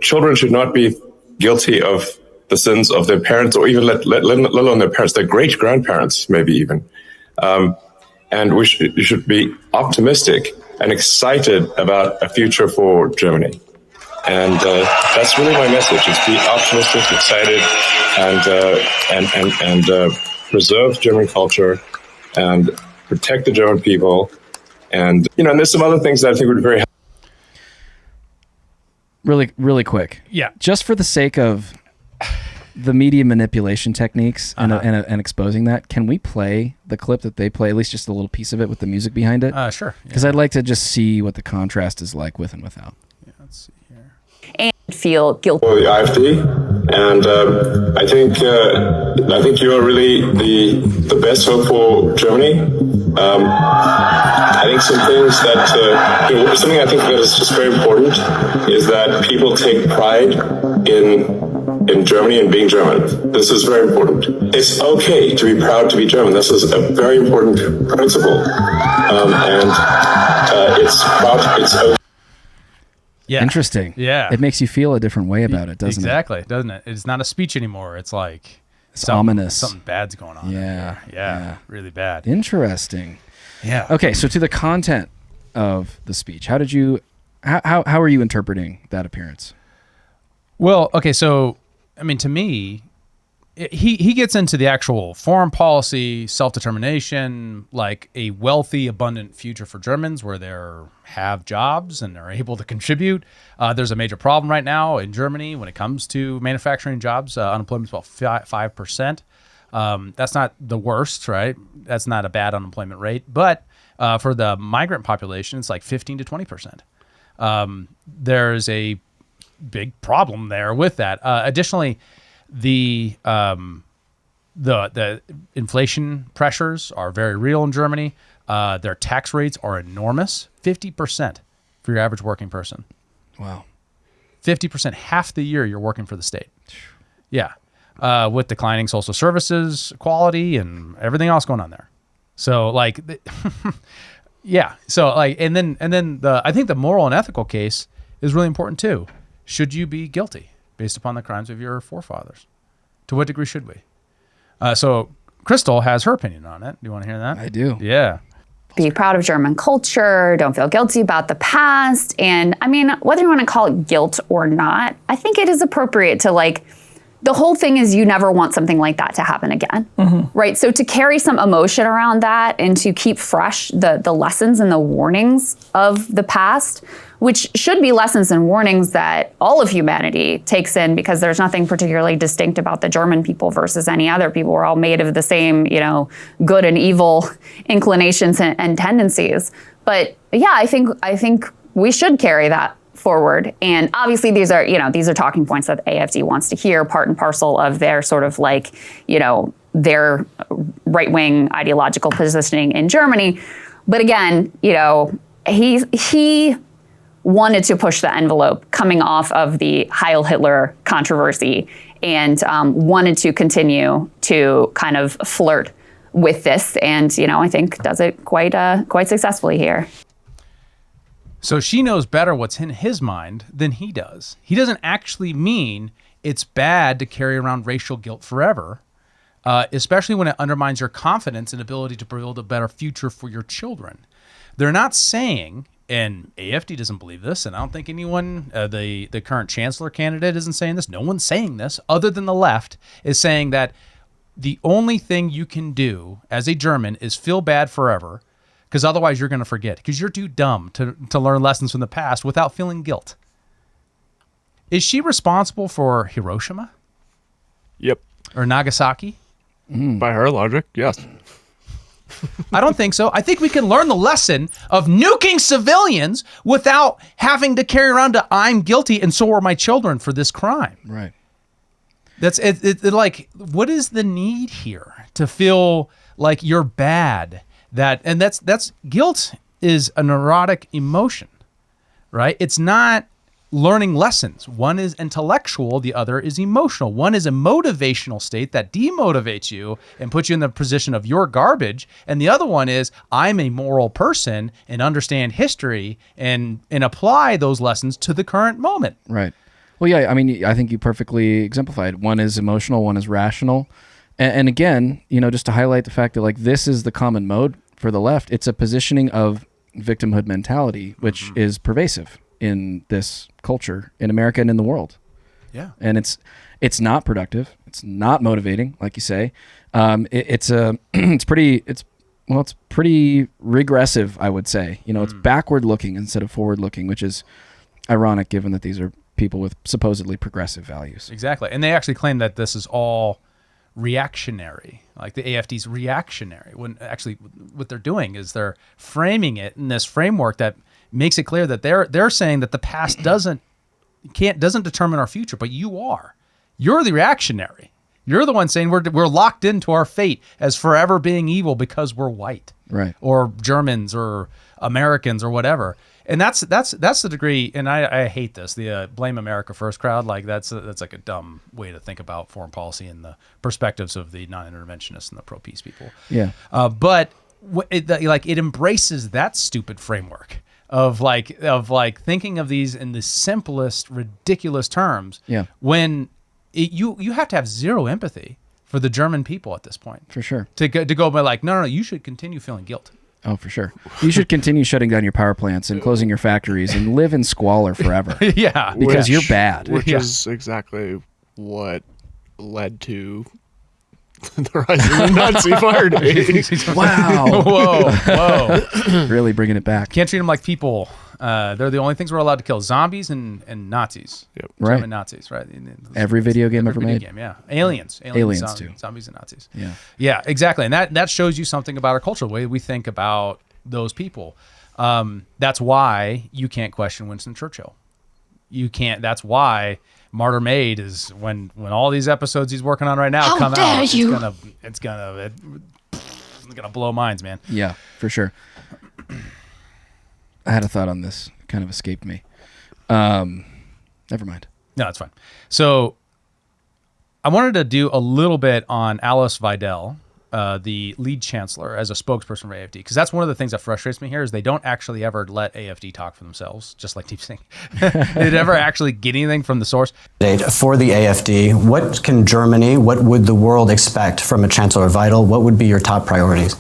Children should not be guilty of the sins of their parents, or even let alone their parents, their great grandparents, maybe even. And we should be optimistic and excited about a future for Germany. And that's really my message: is be optimistic, excited, and preserve German culture and protect the German people. And and there's some other things that I think would be very helpful. Really quick. Yeah. Just for the sake of the media manipulation techniques and exposing that, can we play the clip that they play, at least just a little piece of it with the music behind it? Sure. Because I'd like to just see what the contrast is like with and without. Yeah, let's see here. And feel guilty. For the AFD, And I think you are really the best hope for Germany. I think some things that something I think that is just very important is that people take pride in Germany and being German. This is very important. It's okay to be proud to be German. This is a very important principle, and it's okay. Yeah. Interesting. Yeah. It makes you feel a different way about it, doesn't exactly, doesn't it? It's not a speech anymore. It's like it's ominous. Something bad's going on. Yeah. Really bad. Interesting. Yeah. Okay, so to the content of the speech, how are you interpreting that appearance? Well, okay, so I mean, to me, he gets into the actual foreign policy, self-determination, like a wealthy, abundant future for Germans where they have jobs and are able to contribute. There's a major problem right now in Germany when it comes to manufacturing jobs. Unemployment is about 5%. That's not the worst, right? That's not a bad unemployment rate. But for the migrant population, it's like 15 to 20%. There's a big problem there with that. Additionally, the inflation pressures are very real in Germany. Their tax rates are enormous, 50% for your average working person. Wow. 50%, half the year you're working for the state. Yeah. With declining social services quality and everything else going on there. So like, yeah. So like, and then I think the moral and ethical case is really important too. Should you be guilty based upon the crimes of your forefathers? To what degree should we? So Crystal has her opinion on it. Do you want to hear that? I do. Yeah. Be proud of German culture, don't feel guilty about the past. And I mean, whether you want to call it guilt or not, I think it is appropriate to like, the whole thing is you never want something like that to happen again, right? So to carry some emotion around that and to keep fresh the lessons and the warnings of the past, which should be lessons and warnings that all of humanity takes in because there's nothing particularly distinct about the German people versus any other people. We're all made of the same, good and evil inclinations and tendencies. But yeah, I think we should carry that forward. And obviously these are talking points that AFD wants to hear, part and parcel of their sort of like, their right-wing ideological positioning in Germany. But again, he wanted to push the envelope coming off of the Heil Hitler controversy and wanted to continue to kind of flirt with this. And, I think does it quite successfully here. So she knows better what's in his mind than he does. He doesn't actually mean it's bad to carry around racial guilt forever, especially when it undermines your confidence and ability to build a better future for your children. They're not saying, and AFD doesn't believe this, and I don't think anyone, the current chancellor candidate isn't saying this, no one's saying this, other than the left, is saying that the only thing you can do as a German is feel bad forever, because otherwise you're going to forget, because you're too dumb to learn lessons from the past without feeling guilt. Is she responsible for Hiroshima? Yep. Or Nagasaki? By her logic, yes. I don't think so. I think we can learn the lesson of nuking civilians without having to carry around I'm guilty and so are my children for this crime. Right. That's like, what is the need here to feel like you're bad? That's guilt is a neurotic emotion, right? It's not learning lessons. One is intellectual, the other is emotional. One is a motivational state that demotivates you and puts you in the position of you're garbage. And the other one is I'm a moral person and understand history and apply those lessons to the current moment. Right. Well, yeah, I mean, I think you perfectly exemplified. One is emotional, one is rational. And again, just to highlight the fact that like this is the common mode for the left, it's a positioning of victimhood mentality, which is pervasive in this culture in America and in the world. Yeah. And it's not productive. It's not motivating, like you say. It's pretty regressive, I would say. It's backward looking instead of forward looking, which is ironic given that these are people with supposedly progressive values. Exactly. And they actually claim that this is all reactionary, like the AFD's reactionary, when actually what they're doing is they're framing it in this framework that makes it clear that they're saying that the past doesn't determine our future, but you are You're the reactionary. You're the one saying we're locked into our fate as forever being evil because we're white, right? Or Germans or Americans or whatever. And that's the degree. And I hate this. The blame America first crowd. Like that's like a dumb way to think about foreign policy and the perspectives of the non-interventionists and the pro-peace people. Yeah. But it embraces that stupid framework of thinking of these in the simplest, ridiculous terms. Yeah. When you have to have zero empathy for the German people at this point. For sure. To go by like, no, you should continue feeling guilt. Oh, for sure. You should continue shutting down your power plants and closing your factories and live in squalor forever. Yeah. Because you're bad. Which is exactly what led to the rise of the Nazi party. Wow. Whoa. Really bringing it back. Can't treat them like people. They're the only things we're allowed to kill. Zombies and Nazis. Yep. Right. German Nazis, right? Every video game ever made. Yeah. Aliens too. Zombies and Nazis. Yeah. Yeah, exactly. And that shows you something about our culture, the way we think about those people. That's why you can't question Winston Churchill. You can't. That's why Martyr Maid is when all these episodes he's working on right now come out. It's gonna blow minds, man. Yeah, for sure. I had a thought on this. It kind of escaped me. Never mind. No, that's fine. So I wanted to do a little bit on Alice Weidel, the lead chancellor, as a spokesperson for AFD, because that's one of the things that frustrates me here is they don't actually ever let AFD talk for themselves, just like DeepSeek. They never actually get anything from the source. For the AFD, what can Germany, what would the world expect from a Chancellor Weidel? What would be your top priorities?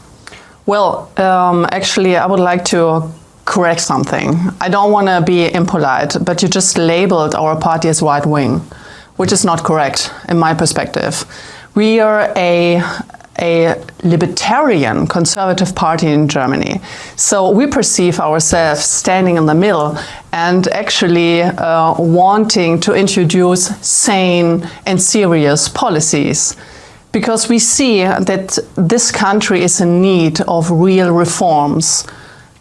Well, actually, I would like to correct something. I don't want to be impolite, but you just labeled our party as right-wing, which is not correct in my perspective. We are a libertarian conservative party in Germany. So we perceive ourselves standing in the middle and actually wanting to introduce sane and serious policies, because we see that this country is in need of real reforms.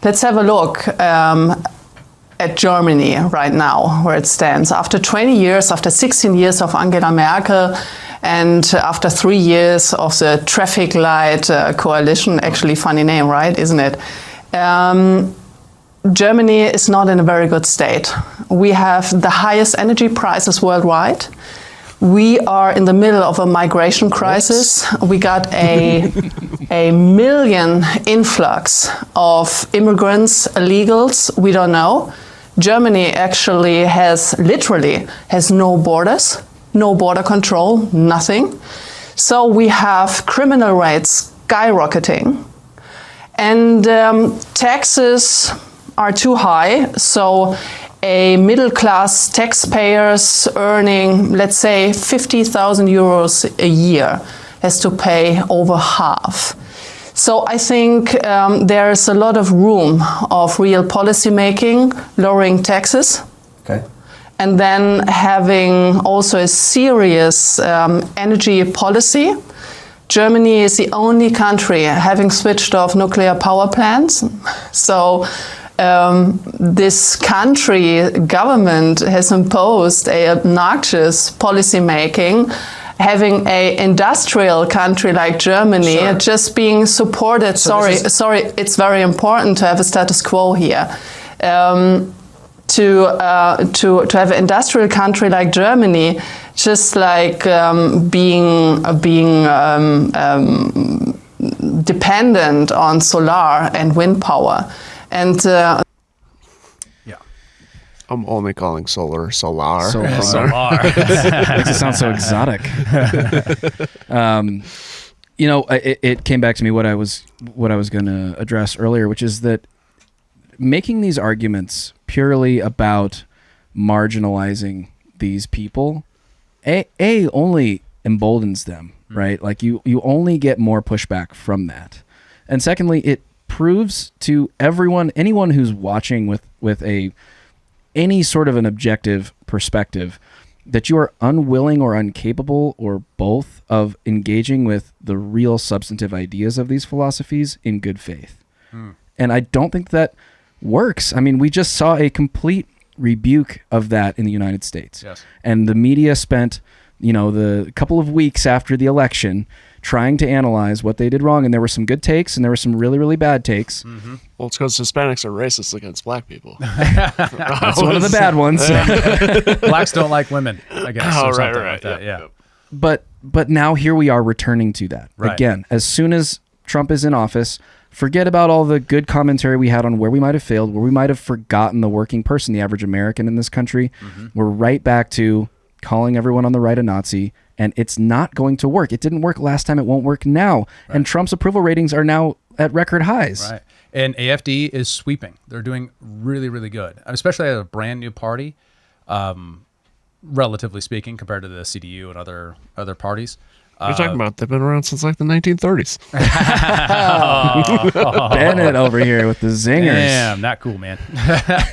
Let's have a look at Germany right now, where it stands. After 20 years, after 16 years of Angela Merkel, and after 3 years of the traffic light coalition, actually funny name, right? Isn't it? Germany is not in a very good state. We have the highest energy prices worldwide. We are in the middle of a migration crisis. We got a million influx of immigrants, illegals, we don't know. Germany actually literally has no borders, no border control, nothing. So we have criminal rates skyrocketing, and taxes are too high. So a middle-class taxpayers earning, let's say, 50,000 euros a year has to pay over half. So I think there's a lot of room of real policy making, lowering taxes, okay, and then having also a serious energy policy. Germany is the only country having switched off nuclear power plants. So this country government has imposed a obnoxious policy making, having a industrial country like Germany just being supported. Sorry, it's very important to have a status quo here. To have an industrial country like Germany, just like being dependent on solar and wind power. And yeah, I'm only calling solar. Solar. Makes it sound so exotic. It came back to me what I was going to address earlier, which is that making these arguments purely about marginalizing these people, only emboldens them, right? Like you only get more pushback from that, and secondly, it proves to anyone who's watching with any sort of an objective perspective that you are unwilling or incapable or both of engaging with the real substantive ideas of these philosophies in good faith. And I don't think that works. I mean, we just saw a complete rebuke of that in the United States. Yes. And the media spent the couple of weeks after the election, trying to analyze what they did wrong. And there were some good takes and there were some really, really bad takes. Mm-hmm. Well, it's because Hispanics are racist against black people. That's one of the bad ones. Blacks don't like women, I guess. Oh, or right. Like that. Yep. But now here we are returning to that. Right. Again, as soon as Trump is in office, forget about all the good commentary we had on where we might have failed, where we might have forgotten the working person, the average American in this country. Mm-hmm. We're right back to calling everyone on the right a Nazi, and it's not going to work. It didn't work last time. It won't work now. Right. And Trump's approval ratings are now at record highs. Right. And AFD is sweeping. They're doing really, really good, especially at a brand new party, relatively speaking, compared to the CDU and other parties. What are you talking about? They've been around since like the 1930s. Bennett over here with the zingers. Damn, not cool, man.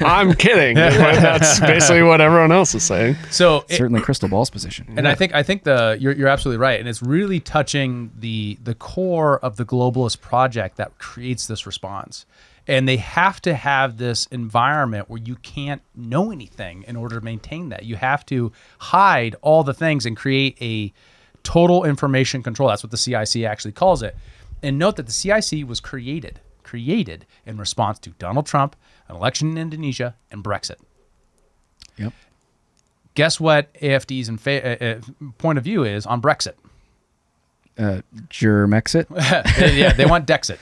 I'm kidding. That's basically what everyone else is saying. So certainly crystal ball's position. And I think you're absolutely right, and it's really touching the core of the globalist project that creates this response. And they have to have this environment where you can't know anything in order to maintain that. You have to hide all the things and create a total information control. That's what the CIC actually calls it. And note that the CIC was created in response to Donald Trump, an election in Indonesia, and Brexit. Yep. Guess what AFD's point of view is on Brexit? Germexit? Yeah, they want Dexit.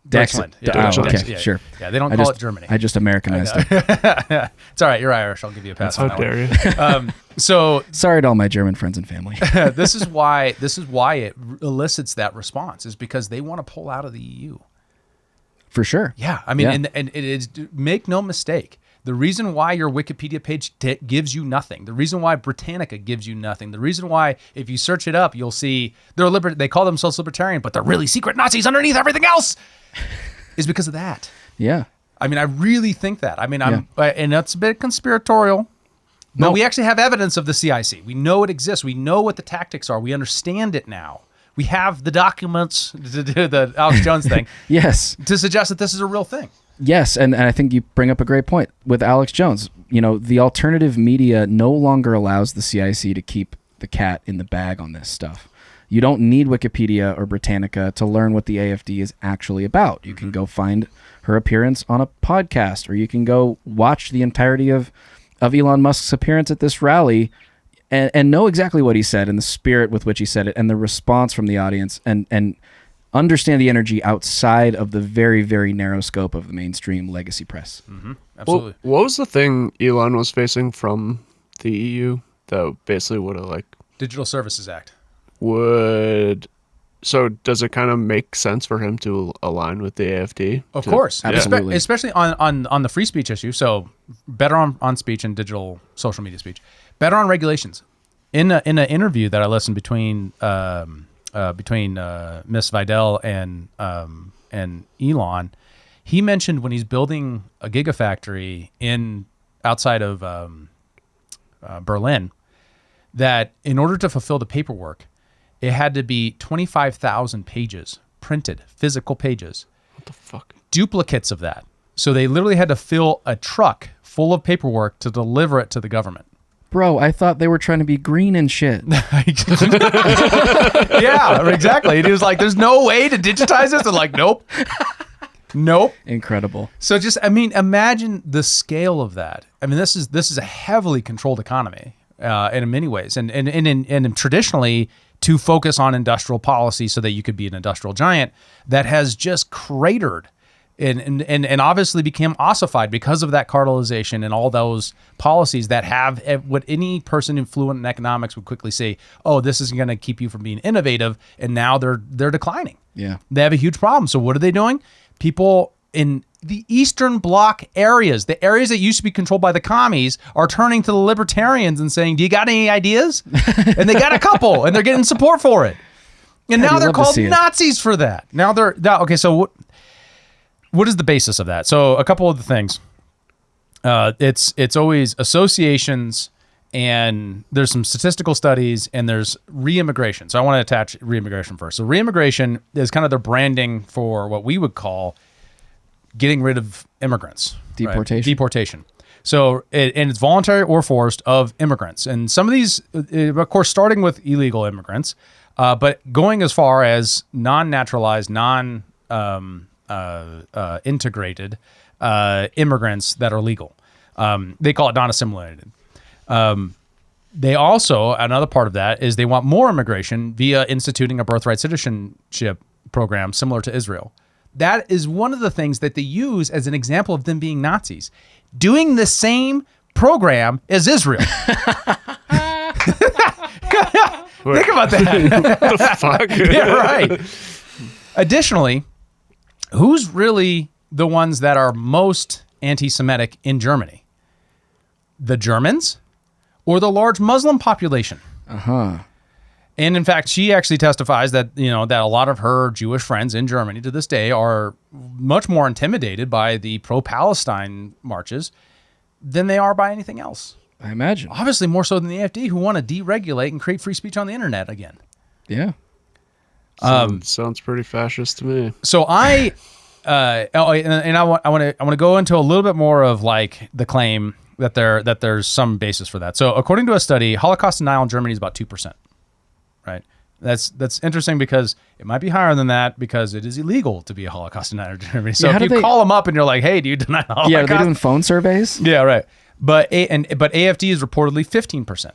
Dexit. Okay, yeah, sure. Yeah, they don't call it Germany. I just Americanized it. It's all right. You're Irish. I'll give you a pass. How dare you? So sorry to all my German friends and family. This is why it elicits that response, is because they want to pull out of the EU. For sure. Yeah, I mean, and it is, make no mistake. The reason why your Wikipedia page gives you nothing, the reason why Britannica gives you nothing, the reason why if you search it up, you'll see they call themselves libertarian, but they're really secret Nazis underneath everything else, is because of that. Yeah. I mean, I really think that. I mean, and that's a bit conspiratorial, but we actually have evidence of the CIC. We know it exists. We know what the tactics are. We understand it now. We have the documents to do the Alex Jones thing. Yes. To suggest that this is a real thing. Yes, and I think you bring up a great point with Alex Jones. The alternative media no longer allows the CIC to keep the cat in the bag on this stuff. You don't need Wikipedia or Britannica to learn what the AFD is actually about. You can go find her appearance on a podcast, or you can go watch the entirety of Elon Musk's appearance at this rally and know exactly what he said and the spirit with which he said it and the response from the audience and understand the energy outside of the very, very narrow scope of the mainstream legacy press. Mm-hmm. Absolutely. Well, what was the thing Elon was facing from the EU that basically would have Digital Services Act. So does it kind of make sense for him to align with the AFD? Of course. Absolutely. Especially on the free speech issue. So better on speech and digital social media speech. Better on regulations. In an interview that I listened between Miss Vidal and Elon, he mentioned when he's building a gigafactory outside of Berlin, that in order to fulfill the paperwork, it had to be 25,000 pages printed, physical pages. What the fuck? Duplicates of that. So they literally had to fill a truck full of paperwork to deliver it to the government. Bro, I thought they were trying to be green and shit. Yeah, exactly. He was like, there's no way to digitize this. And like, nope. Incredible. So imagine the scale of that. I mean, this is a heavily controlled economy in many ways. And traditionally, to focus on industrial policy so that you could be an industrial giant, that has just cratered and obviously became ossified because of that cartelization and all those policies that have what any person fluent in economics would quickly say, oh, this is going to keep you from being innovative. And now they're declining. Yeah. They have a huge problem. So what are they doing? People in the Eastern Bloc areas, the areas that used to be controlled by the commies, are turning to the libertarians and saying, do you got any ideas? And they got a couple, and they're getting support for it. And now they're called Nazis for that. Now okay, so what is the basis of that? So a couple of the things. It's always associations, and there's some statistical studies, and there's re-immigration. So I want to attach re-immigration first. So re-immigration is kind of their branding for what we would call getting rid of immigrants. Deportation. Right? Deportation. So, and it's voluntary or forced of immigrants. And some of these, of course, starting with illegal immigrants, but going as far as non-naturalized, integrated immigrants that are legal. They call it non-assimilated. They also, another part of that is they want more immigration via instituting a birthright citizenship program similar to Israel. That is one of the things that they use as an example of them being Nazis. Doing the same program as Israel. Think about that. What the fuck? Yeah, right. Additionally, who's really the ones that are most anti-Semitic in Germany? The Germans or the large Muslim population? Uh-huh. And in fact, she actually testifies that, that a lot of her Jewish friends in Germany to this day are much more intimidated by the pro-Palestine marches than they are by anything else. I imagine. Obviously more so than the AFD, who want to deregulate and create free speech on the internet again. Yeah. Sounds pretty fascist to me. So I want to go into a little bit more of like the claim that there's some basis for that. So according to a study, Holocaust denial in Germany is about 2%. Right. That's interesting because it might be higher than that because it is illegal to be a Holocaust denier in Germany. So if you call them up and you're like, hey, do you deny the Holocaust? Yeah, are they doing phone surveys? Yeah, right. But AFD is reportedly 15%.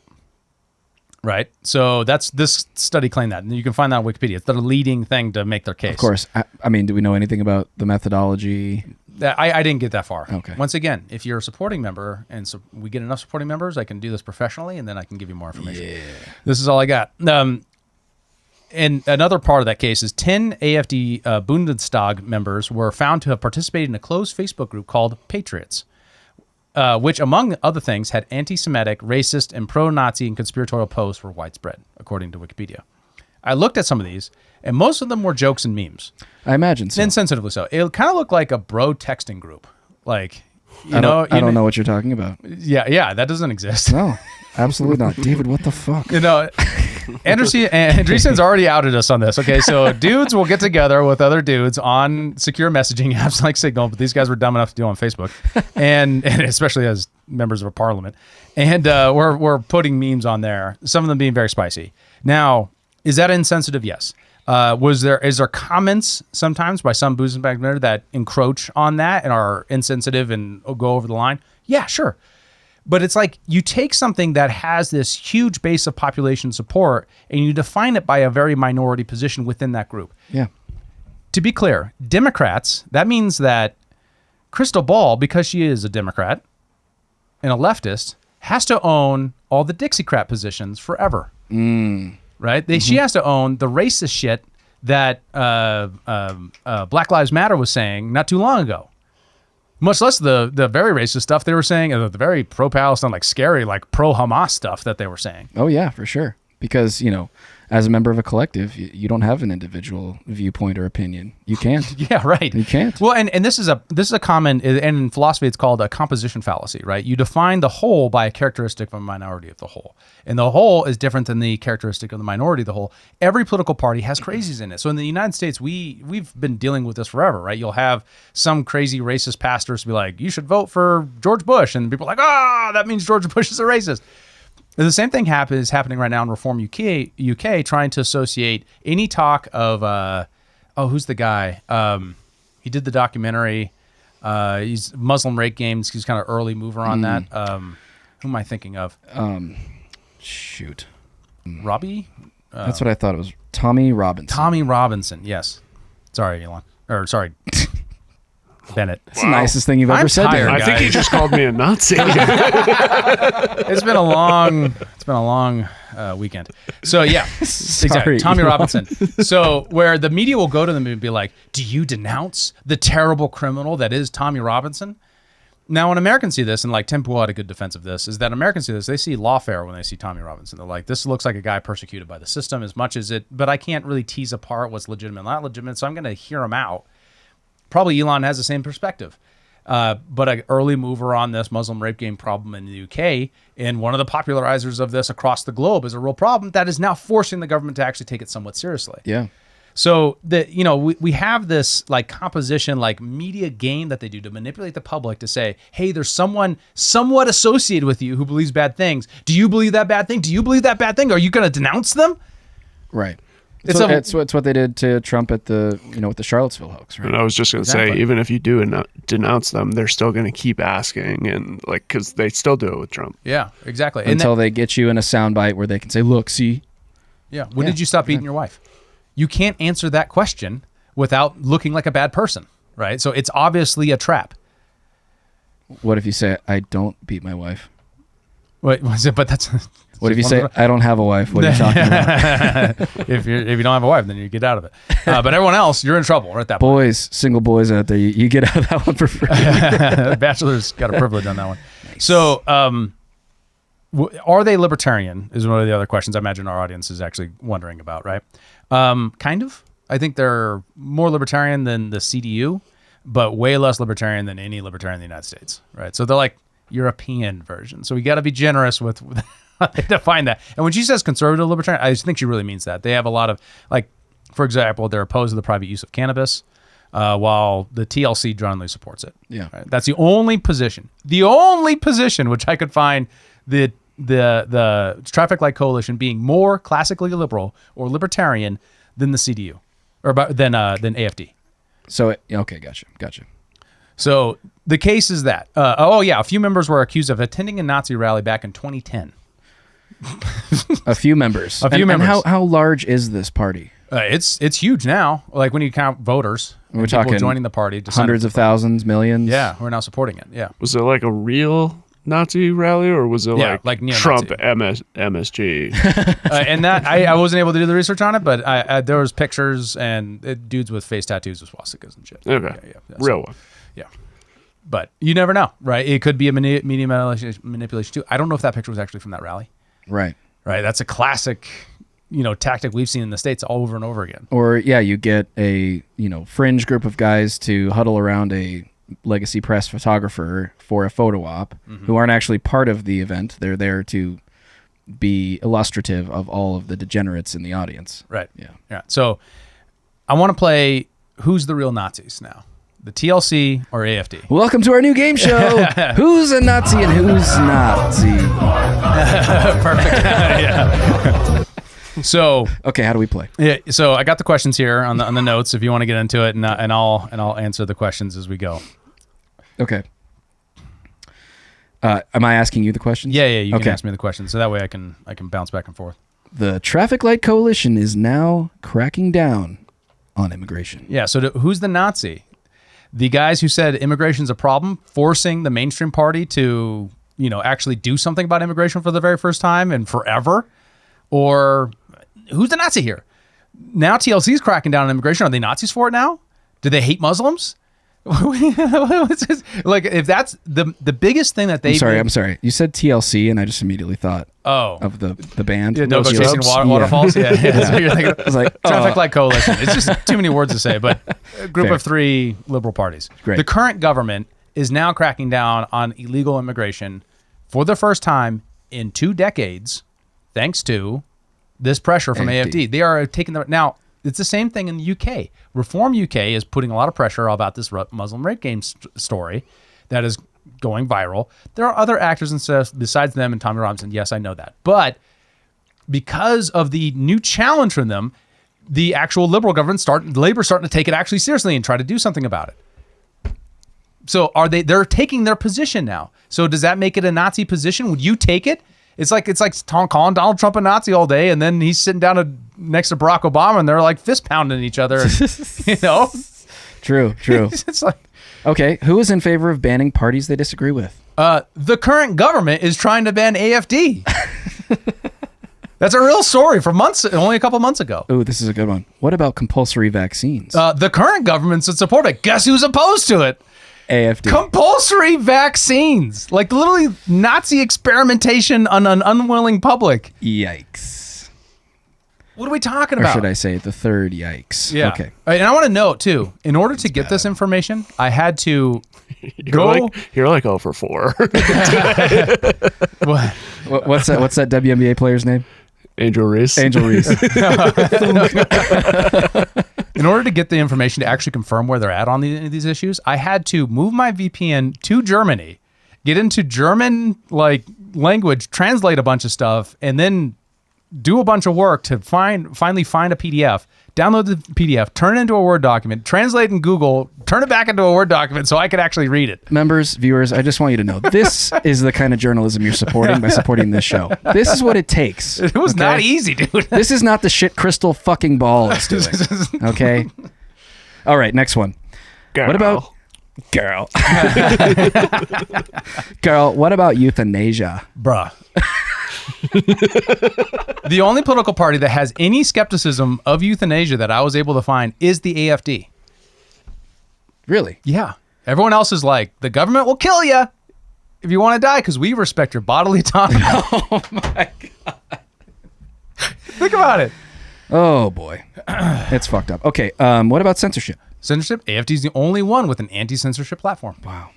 Right. So this study claimed that. And you can find that on Wikipedia. It's the leading thing to make their case. Of course. I mean, do we know anything about the methodology? I didn't get that far. Okay. Once again, if you're a supporting member and so we get enough supporting members, I can do this professionally and then I can give you more information. Yeah. This is all I got. And another part of that case is 10 AFD Bundestag members were found to have participated in a closed Facebook group called Patriots, which, among other things, had anti-Semitic, racist, and pro-Nazi and conspiratorial posts were widespread, according to Wikipedia. I looked at some of these, and most of them were jokes and memes. I imagine so. Insensitively so. It kind of looked like a bro texting group. Like, I don't know what you're talking about. Yeah, that doesn't exist. No, absolutely not. David, what the fuck? Andreessen's already outed us on this. Okay, so dudes will get together with other dudes on secure messaging apps like Signal, but these guys were dumb enough to do it on Facebook, and especially as members of a parliament. And we're putting memes on there, some of them being very spicy. Now, is that insensitive? Yes. Is there comments sometimes by some Bundestag members that encroach on that and are insensitive and go over the line? Yeah, sure. But it's like you take something that has this huge base of population support and you define it by a very minority position within that group. Yeah. To be clear, Democrats, that means that Crystal Ball, because she is a Democrat and a leftist, has to own all the Dixiecrat positions forever. Right? She has to own the racist shit that Black Lives Matter was saying not too long ago. Much less the very racist stuff they were saying, the very pro-Palestine, like scary, like pro-Hamas stuff that they were saying. Oh, yeah, for sure. Because, as a member of a collective, you don't have an individual viewpoint or opinion. You can't. Yeah, right. You can't. Well, and this is a common, and in philosophy it's called a composition fallacy, right? You define the whole by a characteristic of a minority of the whole. And the whole is different than the characteristic of the minority of the whole. Every political party has crazies in it. So in the United States, we've been dealing with this forever, right? You'll have some crazy racist pastors be like, you should vote for George Bush. And people are like, that means George Bush is a racist. And the same thing is happening right now in Reform UK, trying to associate any talk of, who's the guy? He did the documentary. He's Muslim rape games. He's kind of early mover on that. Who am I thinking of? Shoot. Robbie? That's what I thought it was. Tommy Robinson. Tommy Robinson, yes. Sorry, Elon. Or sorry, Bennett. It's the nicest thing you've ever said to him. I think he just called me a Nazi. It's been a long weekend. So yeah, exactly. Tommy Robinson. So where the media will go to them and be like, do you denounce the terrible criminal that is Tommy Robinson? Now, when Americans see this, and like Tim Pool had a good defense of this, is that Americans see this, they see lawfare when they see Tommy Robinson. They're like, this looks like a guy persecuted by the system as much as but I can't really tease apart what's legitimate and not legitimate, so I'm going to hear him out. Probably Elon has the same perspective. But an early mover on this Muslim rape game problem in the UK, and one of the popularizers of this across the globe is a real problem that is now forcing the government to actually take it somewhat seriously. Yeah. So we have this like composition, like media game that they do to manipulate the public to say, hey, there's someone somewhat associated with you who believes bad things. Do you believe that bad thing? Do you believe that bad thing? Are you going to denounce them? Right. It's what they did to Trump at the with the Charlottesville hoax, right? And I was just going to say, even if you do denounce them, they're still going to keep asking, and like because they still do it with Trump. Yeah, exactly. Until they get you in a soundbite where they can say, "Look, see." Yeah. When did you stop beating your wife? You can't answer that question without looking like a bad person, right? So it's obviously a trap. What if you say, "I don't beat my wife"? Wait, was it? But that's. What if you say, "I don't have a wife"? What are you talking about? if you don't have a wife, then you get out of it. But everyone else, you're in trouble right at that point. Boys, single boys out there, you get out of that one for free. Bachelor's got a privilege on that one. Nice. So, are they libertarian? Is one of the other questions I imagine our audience is actually wondering about, right? Kind of. I think they're more libertarian than the CDU, but way less libertarian than any libertarian in the United States, right? So they're like European version. So we got to be generous with how they define that. And when she says conservative libertarian, I think she really means that. They have a lot of, like, for example, they're opposed to the private use of cannabis, while the TLC generally supports it. Yeah. Right? That's the only position which I could find the Traffic Light Coalition being more classically liberal or libertarian than the CDU or than AFD. So okay, gotcha. So the case is that a few members were accused of attending a Nazi rally back in 2010. A few members. And how large is this party? It's huge now. Like when you count voters, we're people talking joining the party, hundreds of thousands, millions. Yeah, we're now supporting it. Yeah. Was it like a real Nazi rally, or was it like Trump MSG? And that I wasn't able to do the research on it, but there was pictures and dudes with face tattoos with swastikas and shit. Okay, yeah. Real one. Yeah. But you never know, right? It could be a media manipulation too. I don't know if that picture was actually from that rally. Right. That's a classic, tactic we've seen in the States over and over again. Or you get a, fringe group of guys to huddle around a legacy press photographer for a photo op who aren't actually part of the event. They're there to be illustrative of all of the degenerates in the audience. Right. Yeah. So I want to play Who's the Real Nazis now? The TLC or AFD? Welcome to our new game show. Who's a Nazi and who's Nazi? Perfect. Yeah. So okay, how do we play? Yeah. So I got the questions here on the notes. If you want to get into it, and I'll answer the questions as we go. Okay. Am I asking you the questions? Yeah. You can ask me the questions, so that way I can bounce back and forth. The Traffic Light Coalition is now cracking down on immigration. Yeah. So who's the Nazi? The guys who said immigration's a problem, forcing the mainstream party to, actually do something about immigration for the very first time and forever? Or who's the Nazi here? Now TLC's cracking down on immigration. Are they Nazis for it now? Do they hate Muslims? Like, if that's the biggest thing that they... I'm sorry. You said TLC and I just immediately thought of the band. Yeah, no chasing waterfalls. Yeah. So you're thinking, I was like, Traffic Light Coalition. It's just too many words to say, but a group of 3 liberal parties. Great. The current government is now cracking down on illegal immigration for the first time in 2 decades, thanks to this pressure from AFD. They are taking now. It's the same thing in the UK. Reform UK is putting a lot of pressure about this Muslim rape game story that is going viral. There are other actors and stuff besides them and Tommy Robinson. Yes, I know that. But because of the new challenge from them, the actual liberal government Labour starting to take it actually seriously and try to do something about it. So they're taking their position now. So does that make it a Nazi position? Would you take it? It's like calling Donald Trump a Nazi all day, and then he's sitting down next to Barack Obama, and they're like fist pounding each other. And, True. It's like, okay, who is in favor of banning parties they disagree with? The current government is trying to ban AFD. That's a real story from only a couple months ago. Oh, this is a good one. What about compulsory vaccines? The current government's in support of it. Guess who's opposed to it? AFD. Compulsory vaccines. Like literally Nazi experimentation on an unwilling public. Yikes. What are we talking about? Or should I say the third yikes? Yeah. Okay. And I want to note too, in order to get this information, I had to You're like 0 for 4. What's that WNBA player's name? Angel Reese. Angel Reese. In order to get the information to actually confirm where they're at on these issues, I had to move my VPN to Germany, get into German language, translate a bunch of stuff, and then do a bunch of work to finally find a PDF, download the PDF, turn it into a Word document, translate in Google, turn it back into a Word document so I could actually read it. Members, viewers, I just want you to know, this is the kind of journalism you're supporting by supporting this show. This is what it takes. It was not easy, dude. This is not the shit Crystal fucking Ball is doing. Okay? All right, next one. Girl. What about... Girl. Girl, what about euthanasia? Bruh. The only political party that has any skepticism of euthanasia that I was able to find is the AFD. Really? Yeah. Everyone else is like, the government will kill you if you want to die because we respect your bodily autonomy. Oh my God. Think about it. Oh boy. It's fucked up. Okay, what about censorship? Censorship? AFD is the only one with an anti-censorship platform. Wow.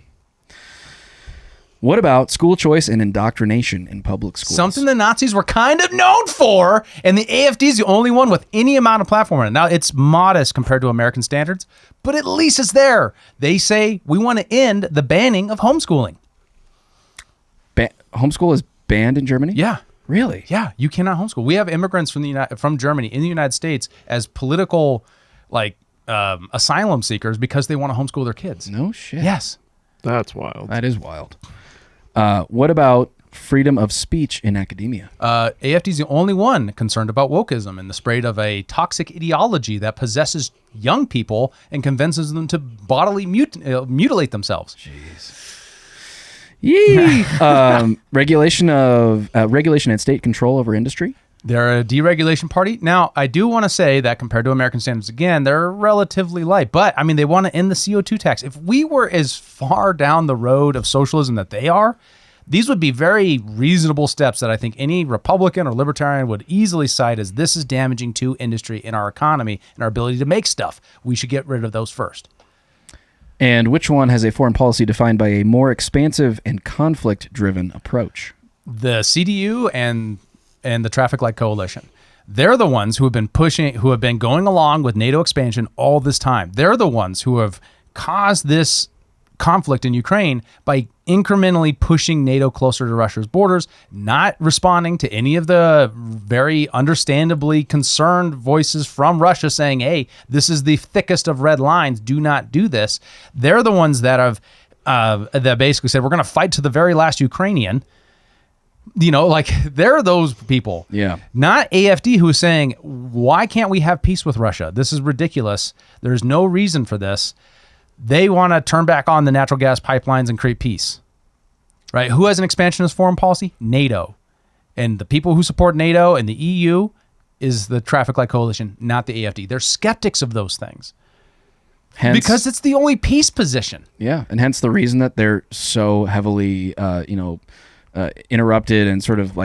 What about school choice and indoctrination in public schools? Something the Nazis were kind of known for, and the AFD is the only one with any amount of platform in it. Now, it's modest compared to American standards, but at least it's there. They say, we want to end the banning of homeschooling. Homeschool is banned in Germany? Yeah. Really? Yeah, you cannot homeschool. We have immigrants from Germany in the United States as political, asylum seekers because they want to homeschool their kids. No shit. Yes. That's wild. That is wild. What about freedom of speech in academia? AFD is the only one concerned about wokeism and the spread of a toxic ideology that possesses young people and convinces them to bodily mutilate themselves. Jeez. Yee. Regulation and state control over industry. They're a deregulation party. Now, I do want to say that compared to American standards, again, they're relatively light. But, I mean, they want to end the CO2 tax. If we were as far down the road of socialism that they are, these would be very reasonable steps that I think any Republican or Libertarian would easily cite as this is damaging to industry in our economy and our ability to make stuff. We should get rid of those first. And which one has a foreign policy defined by a more expansive and conflict-driven approach? The CDU and the Traffic Light Coalition. They're the ones who have been going along with NATO expansion all this time. They're the ones who have caused this conflict in Ukraine by incrementally pushing NATO closer to Russia's borders, not responding to any of the very understandably concerned voices from Russia saying, hey, this is the thickest of red lines. Do not do this. They're the ones that have that basically said, we're going to fight to the very last Ukrainian. They're those people. Yeah. Not AFD who is saying, why can't we have peace with Russia? This is ridiculous. There's no reason for this. They want to turn back on the natural gas pipelines and create peace. Right? Who has an expansionist foreign policy? NATO. And the people who support NATO and the EU is the Traffic Light Coalition, not the AFD. They're skeptics of those things. Hence, because it's the only peace position. Yeah. And hence the reason that they're so heavily, interrupted and sort of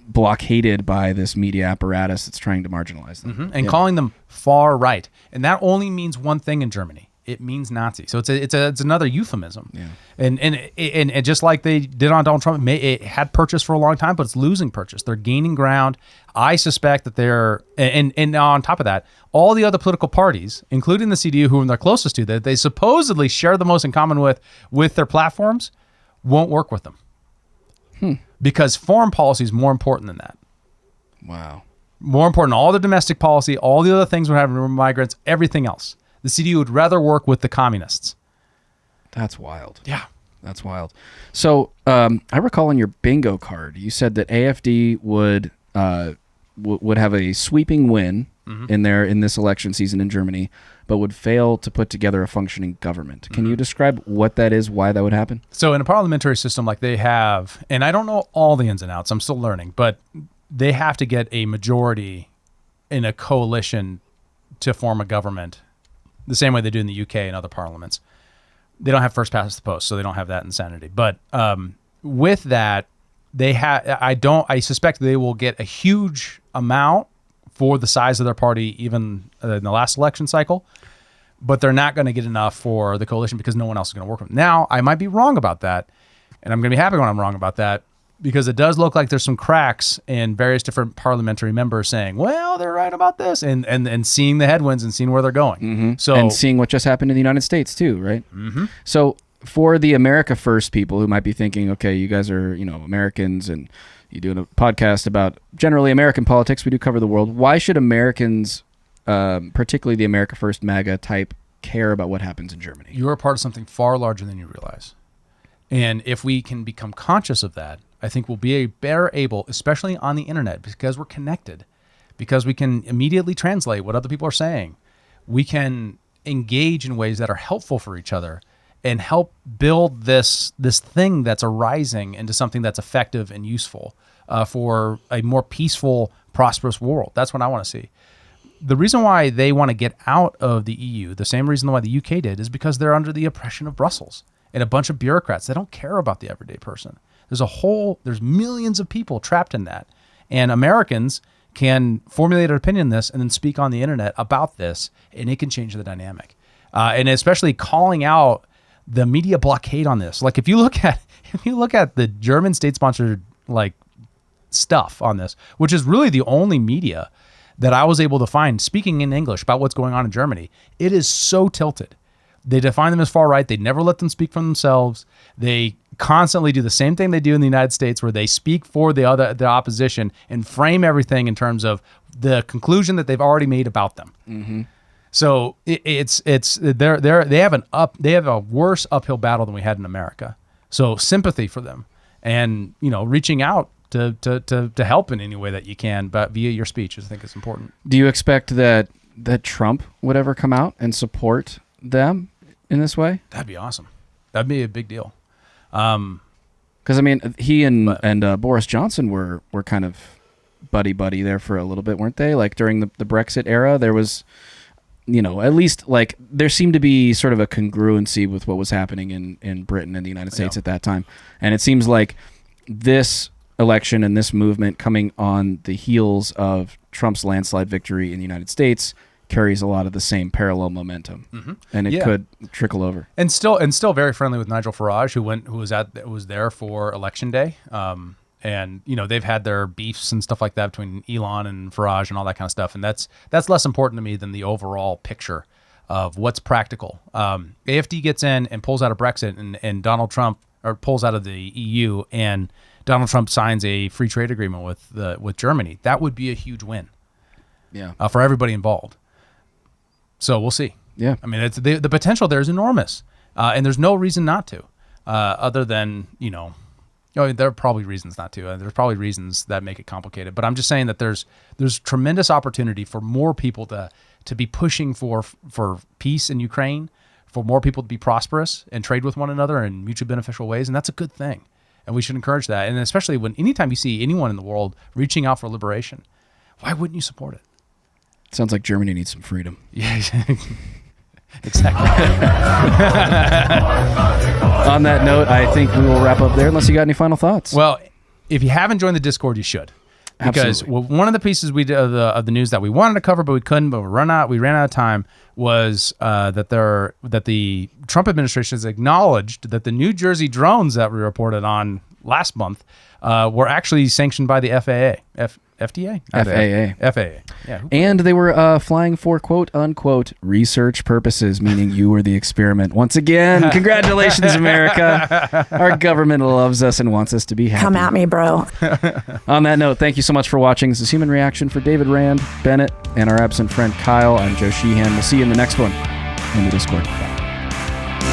blockaded by this media apparatus that's trying to marginalize them. Mm-hmm. And calling them far right. And that only means one thing in Germany. It means Nazi. So it's another euphemism. Yeah. And just like they did on Donald Trump, it had purchase for a long time, but it's losing purchase. They're gaining ground. I suspect that they're, and on top of that, all the other political parties, including the CDU, who they're closest to, that they supposedly share the most in common with their platforms, won't work with them. Because foreign policy is more important than that. Wow. More important, all the domestic policy, all the other things we're having with migrants, everything else. The CDU would rather work with the communists. That's wild. Yeah. That's wild. So I recall on your bingo card, you said that AFD would have a sweeping win in this election season in Germany, but would fail to put together a functioning government. Can you describe what that is, why that would happen? So in a parliamentary system like they have, and I don't know all the ins and outs, I'm still learning, but they have to get a majority in a coalition to form a government, the same way they do in the UK and other parliaments. They don't have first past the post, so they don't have that insanity. But with that, I suspect they will get a huge amount for the size of their party, even in the last election cycle. But they're not going to get enough for the coalition because no one else is going to work with them. Now, I might be wrong about that, and I'm going to be happy when I'm wrong about that. because it does look like there's some cracks in various different parliamentary members saying, well, they're right about this, and seeing the headwinds and seeing where they're going. So and seeing what just happened in the United States too, right? So for the America First people who might be thinking, okay, you guys are, Americans and you doing a podcast about generally American politics, we do cover the world. Why should Americans, particularly the America First MAGA type, care about what happens in Germany? You're a part of something far larger than you realize. And if we can become conscious of that, I think we'll be better able, especially on the internet, because we're connected, because we can immediately translate what other people are saying. We can engage in ways that are helpful for each other and help build this thing that's arising into something that's effective and useful for a more peaceful, prosperous world. That's what I want to see. The reason why they want to get out of the EU, the same reason why the UK did, is because they're under the oppression of Brussels and a bunch of bureaucrats. They don't care about the everyday person. There's millions of people trapped in that. And Americans can formulate an opinion on this and then speak on the internet about this, and it can change the dynamic. And especially calling out the media blockade on this. Like if you look at the German state-sponsored stuff on this, which is really the only media that I was able to find speaking in English about what's going on in Germany, it is so tilted. They define them as far right. They never let them speak for themselves. They constantly do the same thing they do in the United States, where they speak for the opposition and frame everything in terms of the conclusion that they've already made about them. So they have a worse uphill battle than we had in America. So sympathy for them, and reaching out to help in any way that you can, but via your speech, I think is important. Do you expect that Trump would ever come out and support them in this way? That'd be awesome. That'd be a big deal. Because he and Boris Johnson were kind of buddy there for a little bit, weren't they? Like during the Brexit era, there was, at least there seemed to be sort of a congruency with what was happening in Britain and the United States at that time. And it seems like this election and this movement coming on the heels of Trump's landslide victory in the United States carries a lot of the same parallel momentum, and it could trickle over. And still very friendly with Nigel Farage, who was there for election day. And they've had their beefs and stuff like that between Elon and Farage and all that kind of stuff. And that's less important to me than the overall picture of what's practical. AFD gets in and pulls out of Brexit, and Donald Trump pulls out of the EU, and Donald Trump signs a free trade agreement with Germany. That would be a huge win. Yeah. For everybody involved. So we'll see. Yeah. It's the potential there is enormous, and there's no reason not to, other than there are probably reasons not to. There's probably reasons that make it complicated. But I'm just saying that there's tremendous opportunity for more people to be pushing for peace in Ukraine, for more people to be prosperous and trade with one another in mutually beneficial ways, and that's a good thing. And we should encourage that. And especially anytime you see anyone in the world reaching out for liberation, why wouldn't you support it? Sounds like Germany needs some freedom. Yeah, exactly. On that note, I think we will wrap up there unless you got any final thoughts. Well, if you haven't joined the Discord, you should. Because Absolutely. one of the pieces we did of the news that we wanted to cover but we couldn't, but we ran out of time, was that the Trump administration has acknowledged that the New Jersey drones that we reported on last month were actually sanctioned by the FAA. FDA? FAA. Yeah. And they were flying for quote unquote research purposes, meaning you were the experiment. Once again, congratulations, America. Our government loves us and wants us to be happy. Come at me, bro. On that note, thank you so much for watching. This is Human Reaction for David Rand, Bennett, and our absent friend Kyle. I'm Joe Sheehan. We'll see you in the next one in the Discord.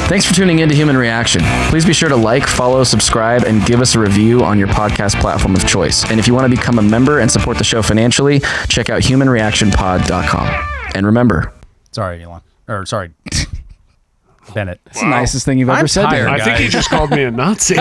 Thanks for tuning in to Human Reaction. Please be sure to like, follow, subscribe, and give us a review on your podcast platform of choice. And if you want to become a member and support the show financially, check out humanreactionpod.com. And remember... Sorry, Elon. Or sorry, Bennett. It's the nicest thing you've ever said to her. I think he just called me a Nazi.